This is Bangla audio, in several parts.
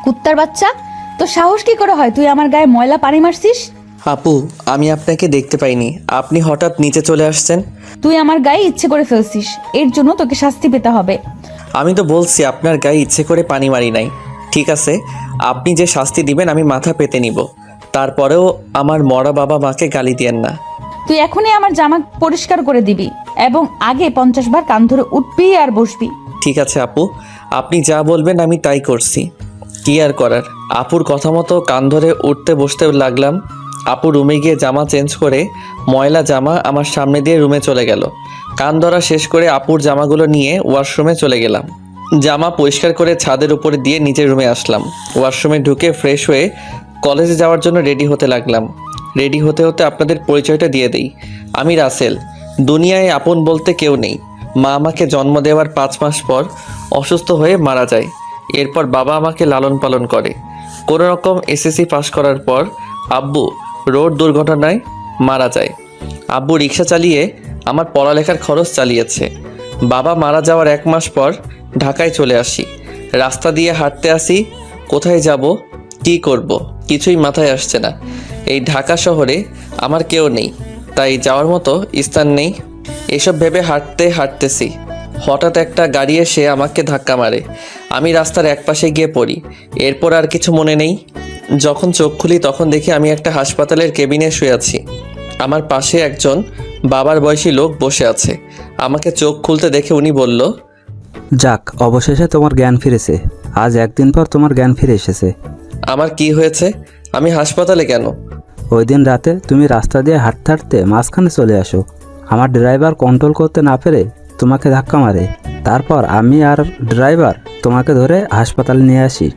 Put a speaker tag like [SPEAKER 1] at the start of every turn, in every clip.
[SPEAKER 1] কুত্তার বাচ্চা, তো সাহস কি করে হয় তুই আমার গায়ে ময়লা পানি মারছিস?
[SPEAKER 2] আপু, আমি আপনাকে দেখতে পাইনি, আপনি হঠাৎ নিচে চলে আসছেন।
[SPEAKER 1] তুই আমার গায়ে ইচ্ছে করে ফেলছিস, এর জন্য তোকে শাস্তি পেতে হবে।
[SPEAKER 2] আমি তো বলছি আপনার গায়ে ইচ্ছে করে পানি মারি নাই। ঠিক আছে, আপনি যে শাস্তি দিবেন আমি মাথা পেতে নিব, তারপরেও আমার মরা বাবা মাকে গালি দিয়েন না।
[SPEAKER 1] তুই এখনই আমার জামা পরিষ্কার করে দিবি এবং আগে 50 বার কান ধরে উঠবি আর বসবি।
[SPEAKER 2] ঠিক আছে আপু, আপনি যা বলবেন আমি তাই করছি। কি আর করার, আপুর কথা মতো কান ধরে উঠতে বসতে লাগলাম। আপু রুমে গিয়ে জামা চেঞ্জ করে ময়লা জামা আমার সামনে দিয়ে রুমে চলে গেল। কান ধরা শেষ করে আপুর জামাগুলো নিয়ে ওয়াশরুমে চলে গেলাম। জামা পরিষ্কার করে ছাদের উপরে দিয়ে নিচের রুমে আসলাম। ওয়াশরুমে ঢুকে ফ্রেশ হয়ে কলেজে যাওয়ার জন্য রেডি হতে লাগলাম। রেডি হতে হতে আপনাদের পরিচয়টা দিয়ে দেই। আমি রাসেল। দুনিয়ায় আপন বলতে কেউ নেই। মা আমাকে জন্ম দেওয়ার 5 মাস পর অসুস্থ হয়ে মারা যায়। এরপর বাবা আমাকে লালন পালন করে। কোনো রকম এসএসসি পাস করার পর আব্বু রোড দুর্ঘটনায় মারা যায়। আব্বু রিক্সা চালিয়ে আমার পড়ালেখার খরচ চালিয়েছে। বাবা মারা যাওয়ার 1 মাস পর ঢাকায় চলে আসি। রাস্তা দিয়ে হাঁটতে আসি, কোথায় যাব, কি করব, কিছুই মাথায় আসছে না। এই ঢাকা শহরে আমার কেউ নেই, তাই যাওয়ার মতো স্থান নেই। এসব ভেবে হাঁটতেছি, হঠাৎ একটা গাড়ি এসে আমাকে ধাক্কা মারে। আমি রাস্তার একপাশে গিয়ে পড়ি। এরপর আর কিছু মনে নেই। যখন চোখ খুলি তখন দেখি আমি একটা হাসপাতালের কেবিনে শুয়ে আছি। আমার পাশে একজন বাবার বয়সী লোক বসে আছে। আমাকে চোখ খুলতে দেখে উনি বলল,
[SPEAKER 3] যাক, অবশেষে তোমার জ্ঞান ফিরেছে। আজ 1 দিন পর তোমার জ্ঞান ফিরে এসেছে।
[SPEAKER 2] আমার কি হয়েছে? আমি হাসপাতালে কেন?
[SPEAKER 3] ওই দিন রাতে তুমি রাস্তা দিয়ে হাঁটতে হাঁটতে মাঝখানে চলে আসো। আমার ড্রাইভার কন্ট্রোল করতে না পেরে তোমাকে ধাক্কা মারে। তারপর আমি আর ড্রাইভার তোমাকে ধরে হাসপাতালে নিয়ে আসি।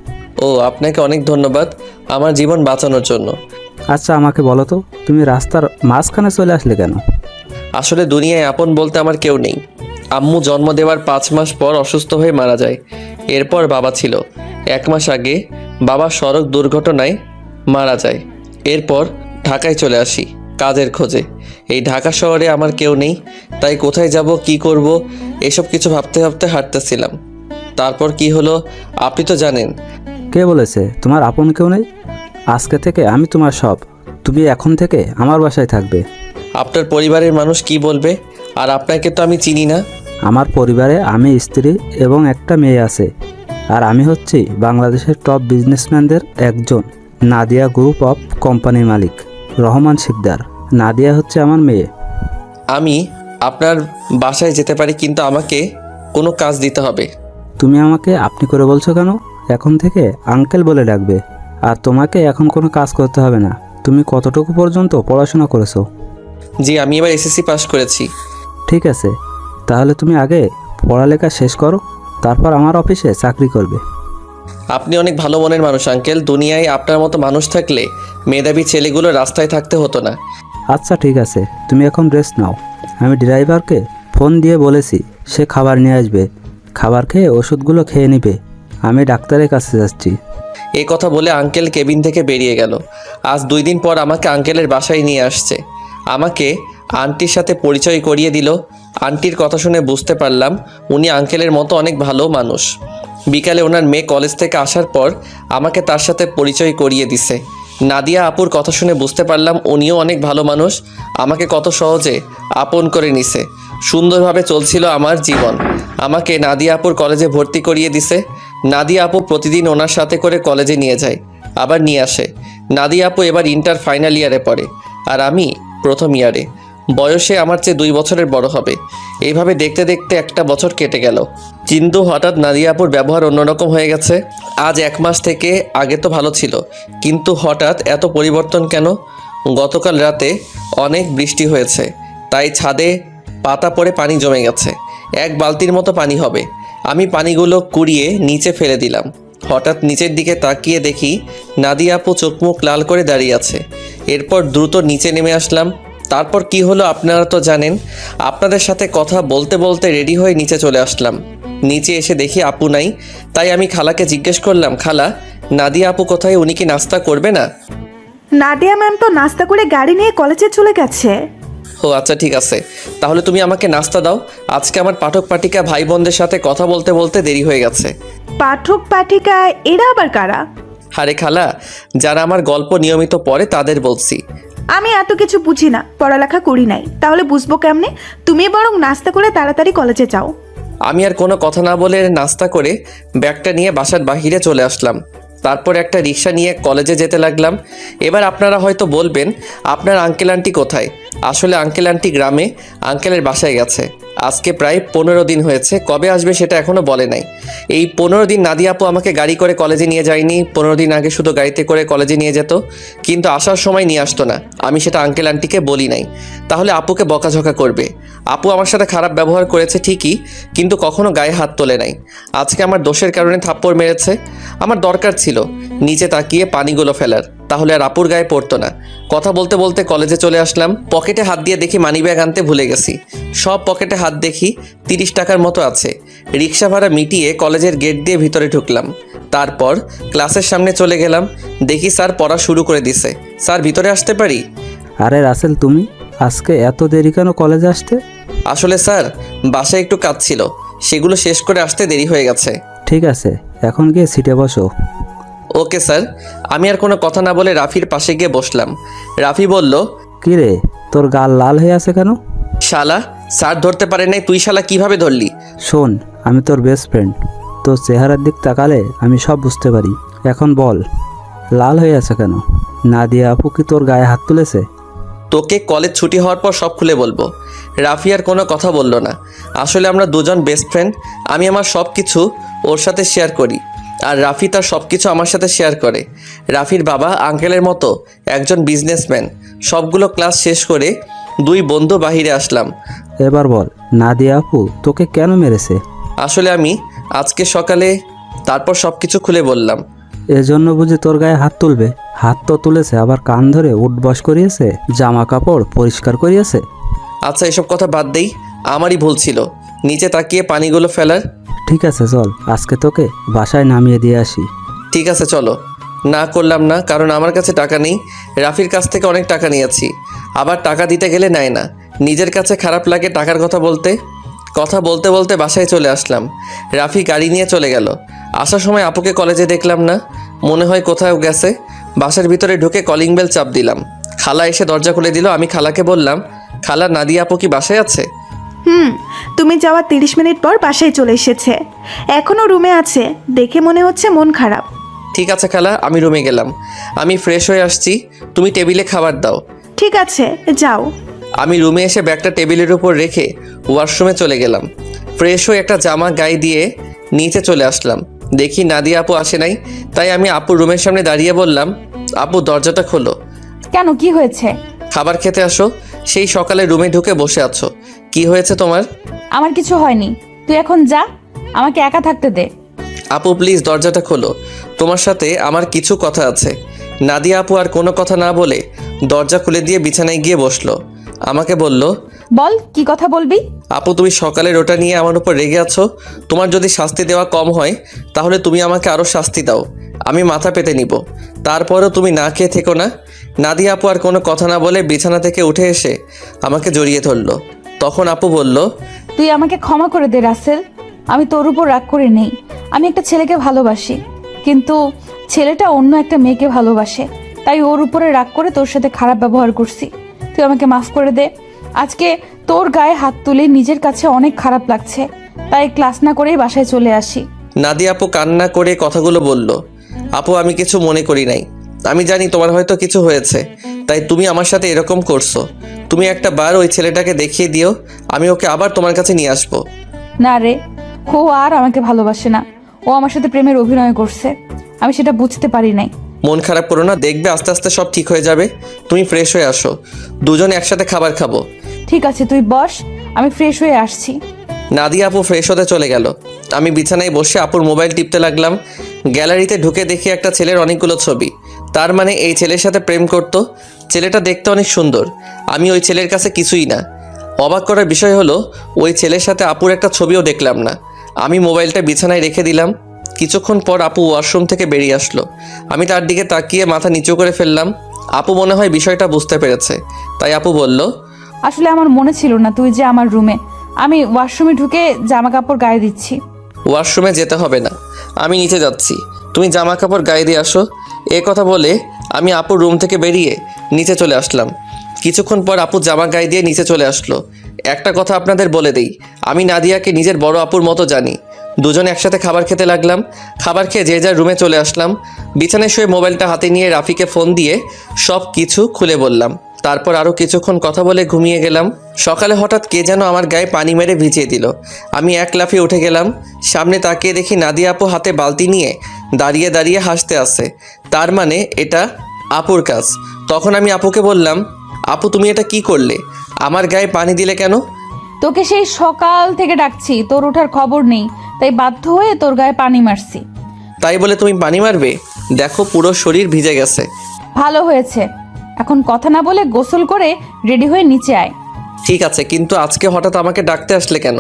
[SPEAKER 2] ও, আপনাকে অনেক ধন্যবাদ আমার জীবন বাঁচানোর জন্য।
[SPEAKER 3] আচ্ছা, আমাকে বলো তো, তুমি রাস্তার মাঝখানে চলে আসলে কেন?
[SPEAKER 2] আসলে দুনিয়ায় আপন বলতে আমার কেউ নেই। আম্মু জন্ম দেওয়ার 5 মাস পর অসুস্থ হয়ে মারা যায়। এরপর বাবা ছিল। 1 মাস আগে বাবা সড়ক দুর্ঘটনায় মারা যায়। এরপর ঢাকায় চলে আসি কাজের খোঁজে। এই ঢাকা শহরে আমার কেউ নেই, তাই কোথায় যাব, কি করব, এসব কিছু ভাবতে ভাবতে হাঁটতেছিলাম। তারপর কি হলো আপনি তো জানেন।
[SPEAKER 3] কে বলেছে তোমার আপন কেউ নেই? আজকে থেকে আমি তোমার সব। তুমি এখন থেকে আমার বাসায় থাকবে।
[SPEAKER 2] আপনার পরিবারের মানুষ কি বলবে? আর আপনাকে তো আমি চিনি না।
[SPEAKER 3] আমার পরিবারে আমি, স্ত্রী এবং একটা মেয়ে আছে। আর আমি হচ্ছি বাংলাদেশের টপ বিজনেসম্যানদের একজন, নাদিয়া গ্রুপ অফ কোম্পানির মালিক রহমান শিকদার। নাদিয়া হচ্ছে আমার মেয়ে।
[SPEAKER 2] আমি আপনার বাসায় যেতে পারি, কিন্তু আমাকে কোনো কাজ দিতে হবে।
[SPEAKER 3] তুমি আমাকে আপনি করে বলছো কেন? এখন থেকে আঙ্কেল বলে ডাকবে। আর তোমাকে এখন কোনো কাজ করতে হবে না। তুমি কতটুকু পর্যন্ত পড়াশোনা করেছো?
[SPEAKER 2] জি, আমি এবার এসএসসি পাস করেছি।
[SPEAKER 3] ঠিক আছে, তাহলে তুমি আগে পড়ালেখা শেষ করো, তারপর আমার অফিসে চাকরি করবে।
[SPEAKER 2] আপনি অনেক ভালো মনের মানুষ আঙ্কেল। দুনিয়ায় আপনার মতো মানুষ থাকলে মেধাবী ছেলেগুলো রাস্তায় থাকতে হতো না।
[SPEAKER 3] আচ্ছা ঠিক আছে, তুমি এখন রেস্ট নাও। আমি ড্রাইভারকে ফোন দিয়ে বলেছি, সে খাবার নিয়ে আসবে। খাবার খেয়ে ওষুধগুলো খেয়ে নিবে। আমি ডাক্তারের কাছে যাচ্ছি।
[SPEAKER 2] এই কথা বলে আঙ্কেল কেবিন থেকে বেরিয়ে গেল। আজ 2 দিন পর আমাকে আঙ্কেলের বাসায় নিয়ে আসছে। আমাকে আন্টির সাথে পরিচয় করিয়ে দিল। আন্টির কথা শুনে বুঝতে পারলাম উনি আঙ্কেলের মতো অনেক ভালো মানুষ। বিকালে ওনার মেয়ে কলেজ থেকে আসার পর আমাকে তার সাথে পরিচয় করিয়ে দিছে। নাদিয়া আপুর কথা শুনে বুঝতে পারলাম উনিও অনেক ভালো মানুষ। আমাকে কত সহজে আপন করে নিছে। সুন্দরভাবে চলছিল আমার জীবন। আমাকে নাদিয়া আপুর কলেজে ভর্তি করিয়ে দিছে। নাদিয়া আপু প্রতিদিন ওনার সাথে করে কলেজে নিয়ে যায়, আবার নিয়ে আসে। নাদিয়া আপু এবার ইন্টার ফাইনাল ইয়ারে পড়ে, আর আমি প্রথম ইয়ারে। বয়সে আমার চেয়ে 2 বছরের বড় হবে। এইভাবে দেখতে দেখতে 1 বছর কেটে গেল। কিন্তু হঠাৎ নাদিয়া আপুর ব্যবহার অন্যরকম হয়ে গেছে। আজ 1 মাস থেকে আগে তো ভালো ছিল, কিন্তু হঠাৎ এত পরিবর্তন কেন? গতকাল রাতে অনেক বৃষ্টি হয়েছে, তাই ছাদে পাতা পড়ে পানি জমে গেছে। 1 বালতির মতো পানি হবে। আমি পানিগুলো কুড়িয়ে নিচে ফেলে দিলাম। হঠাৎ নিচের দিকে তাকিয়ে দেখি নাদিয়া আপু চোখ মুখ লাল করে দাঁড়িয়ে আছে। এরপর দ্রুত নিচে নেমে আসলাম। তারপর কি হলো আপনারা তো জানেন। আপনাদের সাথে কথা বলতে বলতে রেডি হয়ে নিচে চলে আসলাম। নিচে এসে দেখি আপু নাই, তাই আমি খালাকে জিজ্ঞেস করলাম, খালা, নাদিয়া আপু কোথায়? উনি কি নাস্তা করবে না?
[SPEAKER 4] নাদিয়া ম্যাম তো নাস্তা করে গাড়ি নিয়ে কলেজে চলে গেছে।
[SPEAKER 2] ও আচ্ছা, ঠিক আছে, তাহলে তুমি আমাকে নাস্তা দাও। আজকে আমার পাঠক পাঠিকা ভাই বোনদের সাথে কথা বলতে বলতে দেরি হয়ে গেছে।
[SPEAKER 4] পাঠক পাঠিকা এরা আবার কারা?
[SPEAKER 2] আরে খালা, যারা আমার গল্প নিয়মিত পড়ে তাদের বলছি।
[SPEAKER 4] আমি এত কিছু বুঝি না, পড়ালেখা করি নাই, তাহলে বুঝবো কেমনে? তুমি বরং নাস্তা করে তাড়াতাড়ি কলেজে যাও।
[SPEAKER 2] আমি আর কোনো কথা না বলে নাস্তা করে ব্যাগটা নিয়ে বাসার বাহিরে চলে আসলাম। তারপর একটা রিক্সা নিয়ে কলেজে যেতে লাগলাম। এবার আপনারা হয়তো বলবেন, আপনার আঙ্কেল আন্টি কোথায়? আসলে আঙ্কেল আন্টি গ্রামে আঙ্কেলের বাসায় গেছে। আজকে প্রায় 15 দিন হয়েছে, কবে আসবে সেটা এখনও বলে নাই। এই 15 দিন নাদিয়া আপু আমাকে গাড়ি করে কলেজে নিয়ে যায়নি। 15 দিন আগে শুধু গাড়িতে করে কলেজে নিয়ে যেত, কিন্তু আসার সময় নিয়ে আসতো না। আমি সেটা আঙ্কেল আন্টিকে বলি নাই, তাহলে আপুকে বকাঝকা করবে। আপু আমার সাথে খারাপ ব্যবহার করেছে ঠিকই, কিন্তু কখনো গায়ে হাত তোলে নাই। আজকে আমার দোষের কারণে থাপ্পড় মেরেছে। আমার দরকার ছিল নিচে তাকিয়ে পানিগুলো ফেলার, তাহলে আর আপুর গায়ে পড়তো না। কথা বলতে বলতে কলেজে চলে আসলাম। পকেটে হাত দিয়ে দেখি মানিব্যাগ আনতে ভুলে গেছি। সব পকেটে হাত দেখি 30 টাকার মতো আছে। রিক্সা ভাড়া মিটিয়ে কলেজের গেট দিয়ে ভিতরে ঢুকলাম। তারপর ক্লাসের সামনে চলে গেলাম। দেখি স্যার পড়া শুরু করে দিছে। স্যার, ভিতরে আসতে পারি?
[SPEAKER 3] আরে রাসেল, তুমি আজকে এত দেরি কেন কলেজে আসতে?
[SPEAKER 2] আসলে স্যার, বাসায় একটু কাজ ছিল, সেগুলো শেষ করে আসতে দেরি হয়ে গেছে।
[SPEAKER 3] ঠিক আছে, এখন গিয়ে সিটে বসো।
[SPEAKER 2] Okay sir. আমি আর কোনো কথা না বলে রাফির পাশে গিয়ে বসলাম। রাফি বলল,
[SPEAKER 3] কি রে, তোর গাল লাল হয়ে আছে কেন?
[SPEAKER 2] শালা, স্যার ধরতে পারে নাই, তুই শালা কিভাবে ধরলি?
[SPEAKER 3] শোন, আমি তোর বেস্ট ফ্রেন্ড, তোর চেহারার দিক তাকালে আমি সব বুঝতে পারি। এখন বল, লাল হয়ে আছে কেন? নাদিয়া আপু কি তোর গায়ে হাত তুলেছে?
[SPEAKER 2] তোকে কলেজ ছুটি হওয়ার পর সব খুলে বলবো। রাফি আর কোনো কথা বলল না। আসলে আমরা দুজন বেস্ট ফ্রেন্ড। আমি আমার সব কিছু ওর সাথে শেয়ার করি, আর রাফি তার সব কিছু আমার সাথে শেয়ার করে। রাফির বাবা আঙ্কেলের মতো একজন বিজনেসম্যান। সবগুলো ক্লাস শেষ করে দুই বন্ধু বাহিরে আসলাম।
[SPEAKER 3] এবার বল, নাদিয়া আপু তোকে কেন মেরেছে?
[SPEAKER 2] আসলে আমি আজকে সকালে, তারপর সব কিছু খুলে বললাম।
[SPEAKER 3] এজন্য বুঝি তোর গায়ে হাত তুলবে? হাত তো তুলেছে, আবার কান ধরে উঠবস করিয়েছে, জামা কাপড় পরিষ্কার করিয়েছে।
[SPEAKER 2] আচ্ছা, এসব কথা বাদ দেই, আমারই ভুল ছিল নিচে তাকিয়ে পানিগুলো ফেলার।
[SPEAKER 3] ঠিক আছে চল, আজকে তোকে বাসায় নামিয়ে দিয়ে আসি।
[SPEAKER 2] ঠিক আছে চলো। না করলাম না, কারণ আমার কাছে টাকা নেই। রাফির কাছ থেকে অনেক টাকা নিয়েছি, আবার টাকা দিতে গেলে নেয় না। নিজের কাছে খারাপ লাগে টাকার কথা বলতে। কথা বলতে বলতে বাসায় চলে আসলাম। রাফি গাড়ি নিয়ে চলে গেল। আসার সময় আপুকে কলেজে দেখলাম না, মনে হয় কোথাও গেছে। বাসার ভিতরে ঢুকে কলিং বেল চাপ দিলাম। খালা এসে দরজা খুলে দিল। আমি খালাকে বললাম, খালা, নাদিয়া আপু কি বাসায় আছে?
[SPEAKER 4] তুমি যাওয়ার 30 মিনিট পর বাসায় চলে এসেছে, এখনো রুমে আছে, দেখে মনে হচ্ছে মন খারাপ।
[SPEAKER 2] ঠিক আছে খালা, আমি রুমে গেলাম। আমি ফ্রেশ হয়ে আসছি, তুমি টেবিলে খাবার দাও।
[SPEAKER 4] ঠিক আছে, যাও।
[SPEAKER 2] আমি রুমে এসে ব্যাগটা টেবিলের উপর রেখে ওয়াশরুমে চলে গেলাম। ফ্রেশ হয়ে একটা জামা গায়ে দিয়ে নিচে চলে আসলাম। দেখি নাদিয়া আপু আসে নাই, তাই আমি আপুর রুমের সামনে দাঁড়িয়ে বললাম, আপু দরজাটা খোলো।
[SPEAKER 1] কেন, কি হয়েছে?
[SPEAKER 2] খাবার খেতে আসো, সেই সকালে রুমে ঢুকে বসে আছো, কি হয়েছে তোমার?
[SPEAKER 1] আমার কিছু হয়নি, তুই এখন যা, আমাকে একা থাকতে দে।
[SPEAKER 2] আপু প্লিজ দরজাটা খোলো, তোমার সাথে আমার কিছু কথা আছে। নাদিয়া আপু আর কোনো কথা না বলে দরজা খুলে দিয়ে বিছানায় গিয়ে বসলো। আমাকে বলল,
[SPEAKER 1] বল, কি কথা বলবি?
[SPEAKER 2] আপু তুমি সকালে ওটা নিয়ে আমার উপর রেগে আছো। তোমার যদি শাস্তি দেওয়া কম হয় তাহলে তুমি আমাকে আরও শাস্তি দাও, আমি মাথা পেতে নিব। তারপরেও তুমি না খেয়ে থেকো না। নাদিয়া আপু আর কোনো কথা না বলে বিছানা থেকে উঠে এসে আমাকে জড়িয়ে ধরলো। তখন আপু বলল,
[SPEAKER 1] তুই আমাকে ক্ষমা করে দে রাসেল, আমি তোর উপর রাগ করে নেই। আমি একটা ছেলেকে ভালোবাসি, কিন্তু ছেলেটা অন্য একটা মেয়েকে ভালোবাসে, তাই ওর উপরে রাগ করে তোর সাথে খারাপ ব্যবহার করছি। তুই আমাকে মাফ করে দে। আজকে তোর গায়ে হাত তুলে নিজের কাছে অনেক খারাপ লাগছে, তাই ক্লাস না করেই বাসায় চলে আসি।
[SPEAKER 2] নাদিয়া আপু কান্না করে কথাগুলো বলল। আপু আমি কিছু মনে করি নাই, আমি জানি তোমার হয়তো কিছু হয়েছে, তাই তুমি আমার সাথে এরকম করছো। তুমি একটা বার ওই ছেলেটাকে দেখিয়ে দিও, আমি ওকে আবার তোমার কাছে নিয়ে আসবো।
[SPEAKER 1] না রে, ও আর আমাকে ভালোবাসে না, ও আমার সাথে প্রেমের অভিনয় করছে, আমি সেটা বুঝতে পারি নাই।
[SPEAKER 2] মন খারাপ করো না, দেখবে আস্তে আস্তে সব ঠিক হয়ে যাবে। তুমি ফ্রেশ হয়ে আসো, দুজনে একসাথে খাবার খাবো।
[SPEAKER 1] ঠিক আছে, তুই বস, আমি ফ্রেশ হয়ে আসছি।
[SPEAKER 2] নাদিয়া আপু ফ্রেশ হতে চলে গেল। আমি বিছানায় বসে আপুর মোবাইল টিপতে লাগলাম। গ্যালারিতে ঢুকে দেখি একটা ছেলের অনেকগুলো ছবি। তার মানে এই ছেলের সাথে প্রেম করতো। ছেলেটা দেখতে অনেক সুন্দর, আমি ওই ছেলের কাছে কিছুই না। অবাক করার বিষয় হলো, ওই ছেলের সাথে আপুর একটা ছবিও দেখলাম না। আমি মোবাইলটা বিছানায় রেখে দিলাম। কিছুক্ষণ পর আপু ওয়াশরুম থেকে বেরিয়ে আসলো। আমি তার দিকে তাকিয়ে মাথা নিচু করে ফেললাম। আপু মনে হয় বিষয়টা বুঝতে পেরেছে, তাই আপু বলল,
[SPEAKER 1] আসলে আমার মনে ছিল না তুই যে আমার রুমে, আমি ওয়াশরুমে ঢুকে জামা কাপড় গায়ে দিচ্ছি।
[SPEAKER 2] ওয়াশরুমে যেতে হবে না, আমি নিচে যাচ্ছি, তুমি জামা কাপড় গায়ে দিয়ে আসো। এ কথা বলে আমি আপুর রুম থেকে বেরিয়ে নিচে চলে আসলাম। কিছুক্ষণ পর আপু জামা গায়ে দিয়ে নিচে চলে আসলো। একটা কথা আপনাদের বলে দেই, আমি নাদিয়াকে নিজের বড় আপুর মতো জানি। দুজনে একসাথে খাবার খেতে লাগলাম। খাবার খেয়ে যে যার রুমে চলে আসলাম। বিছানায় শুয়ে মোবাইলটা হাতে নিয়ে রাফিকে ফোন দিয়ে সব কিছু খুলে বললাম। তারপর আরও কিছুক্ষণ কথা বলে ঘুমিয়ে গেলাম। সকালে হঠাৎ কে যেন আমার গায়ে পানি মেরে ভিজিয়ে দিল। আমি এক লাফে উঠে গেলাম। সামনে তাকিয়ে দেখি নাদিয়া আপু হাতে বালতি নিয়ে দাঁড়িয়ে দাঁড়িয়ে হাসতে আসে। তার মানে এটা আপুর কাজ। তখন আমি আপুকে বললাম, আপু তুমি এটা কি করলে? আমার গায়ে পানি দিলে কেন?
[SPEAKER 1] তোকে সেই সকাল থেকে ডাকছি, তোর ওঠার খবর নেই, তাই বাধ্য হয়ে তোর গায়ে পানি মারছি।
[SPEAKER 2] তাই বলে তুমি পানি মারবে? দেখো পুরো শরীর ভিজে গেছে।
[SPEAKER 1] ভালো হয়েছে, এখন কথা না বলে গোসল করে রেডি হয়ে নিচে আয়।
[SPEAKER 2] ঠিক আছে, কিন্তু আজকে হঠাৎ আমাকে ডাকতে আসলে কেন?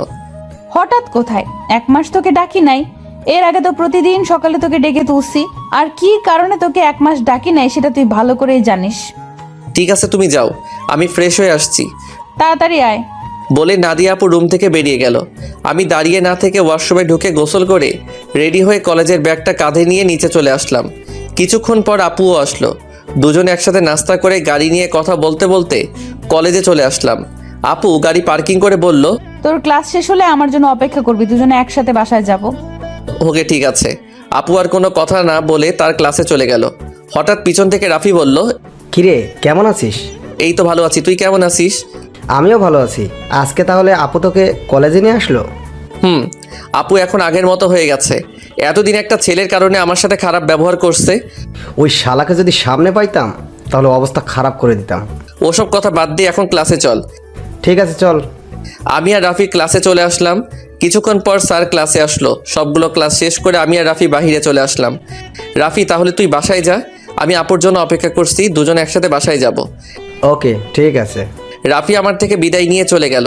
[SPEAKER 1] হঠাৎ কোথায়, 1 মাস তোকে ডাকি নাই। এর আগে তো প্রতিদিন সকালে তোকে ডেকে তুলছি। আর কি কারণে তোকে 1 মাস ডাকি নাই সেটা তুই ভালো করেই জানিস।
[SPEAKER 2] ঠিক আছে তুমি যাও, আমি ফ্রেশ হয়ে আসছি।
[SPEAKER 1] তাড়াতাড়ি আয়।
[SPEAKER 2] বলে নাদিয়া আপু রুম থেকে বেরিয়ে গেল। আমি দাঁড়িয়ে না থেকে ওয়াশরুমে ঢুকে গোসল করে রেডি হয়ে কলেজের ব্যাগটা কাঁধে নিয়ে নিচে চলে আসলাম। কিছুক্ষণ পর আপুও আসলো। দুজনে একসাথে নাস্তা করে গাড়ি নিয়ে কথা বলতে বলতে কলেজে চলে আসলাম। আপু গাড়ি পার্কিং করে বলল,
[SPEAKER 1] তোর ক্লাস শেষ হলে আমার জন্য অপেক্ষা করবি, দুজনে একসাথে বাসায় যাব।
[SPEAKER 2] ওকে ঠিক আছে। আপু আর কোনো কথা না বলে তার ক্লাসে চলে গেল। হঠাৎ পিছন থেকে রাফি বলল,
[SPEAKER 5] কিরে কেমন আছিস?
[SPEAKER 2] এই তো ভালো আছি, তুই কেমন আছিস?
[SPEAKER 5] আমিও ভালো আছি। আজকে তাহলে আপু তোকে কলেজে নিয়ে আসলো?
[SPEAKER 2] আপু এখন আগের মতো হয়ে গেছে। এতদিন একটা ছেলের কারণে আমার সাথে খারাপ ব্যবহার করছে।
[SPEAKER 5] ওই শালাকে যদি সামনে পাইতাম তাহলে অবস্থা খারাপ করে দিতাম।
[SPEAKER 2] ওসব কথা বাদ দিয়ে এখন ক্লাসে চল।
[SPEAKER 5] ঠিক আছে চল।
[SPEAKER 2] আমি আর রাফি ক্লাসে চলে আসলাম। কিছুক্ষণ পর স্যার ক্লাসে আসলো। সবগুলো ক্লাস শেষ করে আমি আর রাফি বাহিরে চলে আসলাম। রাফি তাহলে তুই বাসায় যা, আমি আপুর জন্য অপেক্ষা করছি, দুজন একসাথে বাসায় যাব।
[SPEAKER 5] ওকে ঠিক আছে।
[SPEAKER 2] রাফি আমার থেকে বিদায় নিয়ে চলে গেল।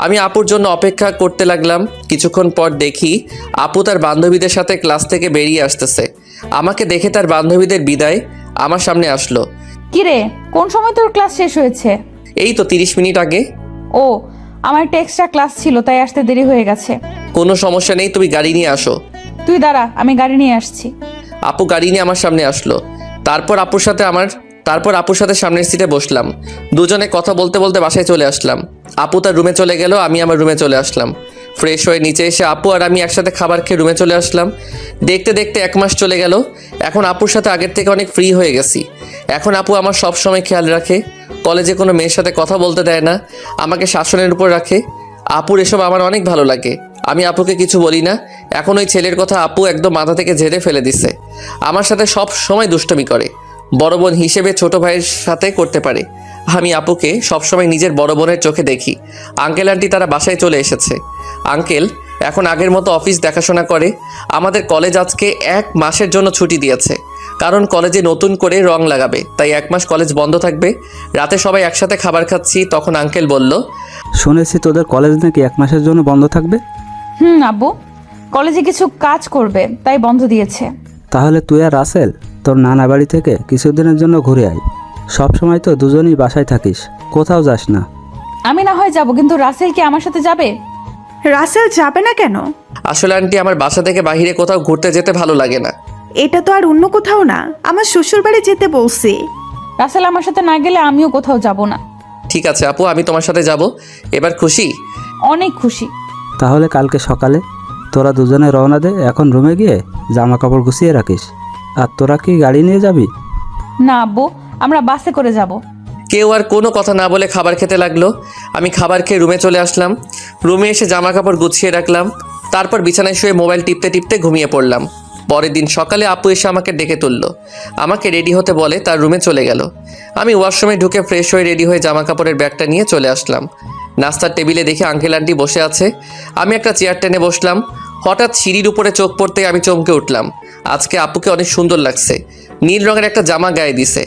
[SPEAKER 2] আমি আপুর জন্য অপেক্ষা করতে লাগলাম। কিছুক্ষণ পর দেখি আপু তার বান্ধবীদের সাথে ক্লাস থেকে বেরিয়ে আসতেছে। আমাকে দেখে তার বান্ধবীদের বিদায় আমার সামনে আসলো।
[SPEAKER 1] কিরে, কোন সময় তোর ক্লাস শেষ হয়েছে?
[SPEAKER 2] এই তো 30 মিনিট আগে।
[SPEAKER 1] ও, আমার একটা এক্সট্রা ক্লাস ছিল তাই আসতে দেরি হয়ে গেছে।
[SPEAKER 2] কোনো সমস্যা নেই, তুমি গাড়ি নিয়ে আসো।
[SPEAKER 1] তুই দাঁড়া, আমি গাড়ি নিয়ে আসছি।
[SPEAKER 2] আপু গাড়ি নিয়ে আমার সামনে আসলো। তারপর আপুর সাথে সামনের সিটে বসলাম। দুজনে কথা বলতে বলতে বাসায় চলে আসলাম। আপু তার রুমে চলে গেল, আমি আমার রুমে চলে আসলাম। ফ্রেশ হয়ে নিচে এসে আপু আর আমি একসাথে খাবার খেয়ে রুমে চলে আসলাম। দেখতে দেখতে 1 মাস চলে গেল। এখন আপুর সাথে আগের থেকে অনেক ফ্রি হয়ে গেছি। এখন আপু আমার সব সময় খেয়াল রাখে। কলেজে কোনো মেয়ের সাথে কথা বলতে দেয় না, আমাকে শাসনের উপর রাখে। আপুর এসব আমার অনেক ভালো লাগে। আমি আপুকে কিছু বলি না। এখন ওই ছেলের কথা আপু একদম মাথা থেকে ঝেড়ে ফেলে দিছে। আমার সাথে সব সময় দুষ্টমি করে, বড় বোন হিসেবে ছোট ভাইয়ের সাথে করতে পারে। আমি আপুকে সবসময় নিজের বড় বোনের চোখে দেখি। আঙ্কেল আন্টি তারা বাসায় চলে এসেছে। আঙ্কেল এখন আগের মতো অফিস দেখাশোনা করে। আমাদের কলেজ আজকে 1 মাসের জন্য ছুটি দিয়েছে, কারণ কলেজে নতুন করে রং লাগাবে, তাই 1 মাস কলেজ বন্ধ থাকবে। রাতে সবাই একসাথে খাবার খাচ্ছি, তখন আঙ্কেল বলল,
[SPEAKER 3] শুনেছি তোদের কলেজ নাকি 1 মাসের জন্য বন্ধ থাকবে।
[SPEAKER 1] আব্বু কলেজে কিছু কাজ করবে তাই বন্ধ দিয়েছে।
[SPEAKER 3] তাহলে তুই আর রাসেল তোর নানা বাড়ি থেকে কিছুদিনের জন্য ঘুরে আয়। সব সময় তো দুজনেই বাসায় থাকিস, কোথাও যাস না।
[SPEAKER 1] আমি না হয় যাব, কিন্তু রাসেল কি আমার সাথে যাবে?
[SPEAKER 4] রাসেল যাবে না কেন?
[SPEAKER 2] আসলে আন্টি আমার বাসা থেকে বাইরে কোথাও ঘুরতে যেতে ভালো লাগে না।
[SPEAKER 4] এটা তো আর অন্য কোথাও না, আমার শ্বশুর বাড়ি যেতে বলছি।
[SPEAKER 1] রাসেল আমার সাথে না গেলে আমিও কোথাও যাব না।
[SPEAKER 2] ঠিক আছে আপু, আমি তোমার সাথে যাব। এবার খুশি?
[SPEAKER 1] অনেক খুশি।
[SPEAKER 3] তাহলে কালকে সকালে তোরা দুজনে রওনা দে। এখন রুমে গিয়ে জামা কাপড় গুছিয়ে রাখিস। আর তোরা কি গাড়ি নিয়ে যাবি?
[SPEAKER 1] না আব্বু, আমরা বাসে করে যাব।
[SPEAKER 2] কেউ আর কোনো কথা না বলে খাবার খেতে লাগলো। আমি খাবার খেয়ে রুমে চলে আসলাম। রুমে এসে জামা কাপড় গুছিয়ে রাখলাম। তারপর বিছানায় শুয়ে মোবাইল টিপতে টিপতে ঘুমিয়ে পড়লাম। পরের দিন সকালে আপু এসে আমাকে ডেকে তুললো। আমাকে রেডি হতে বলে তার রুমে চলে গেল। আমি ওয়াশরুমে ঢুকে ফ্রেশ হয়ে রেডি হয়ে জামা কাপড়ের ব্যাগটা নিয়ে চলে আসলাম। নাস্তার টেবিলে দেখে আঙ্কেল আন্টি বসে আছে। আমি একটা চেয়ার টেনে বসলাম। হঠাৎ সিঁড়ির উপরে চোখ পড়তে আমি চমকে উঠলাম। আজকে আপুকে অনেক সুন্দর লাগছে। নীল রঙের একটা জামা গায়ে দিছে।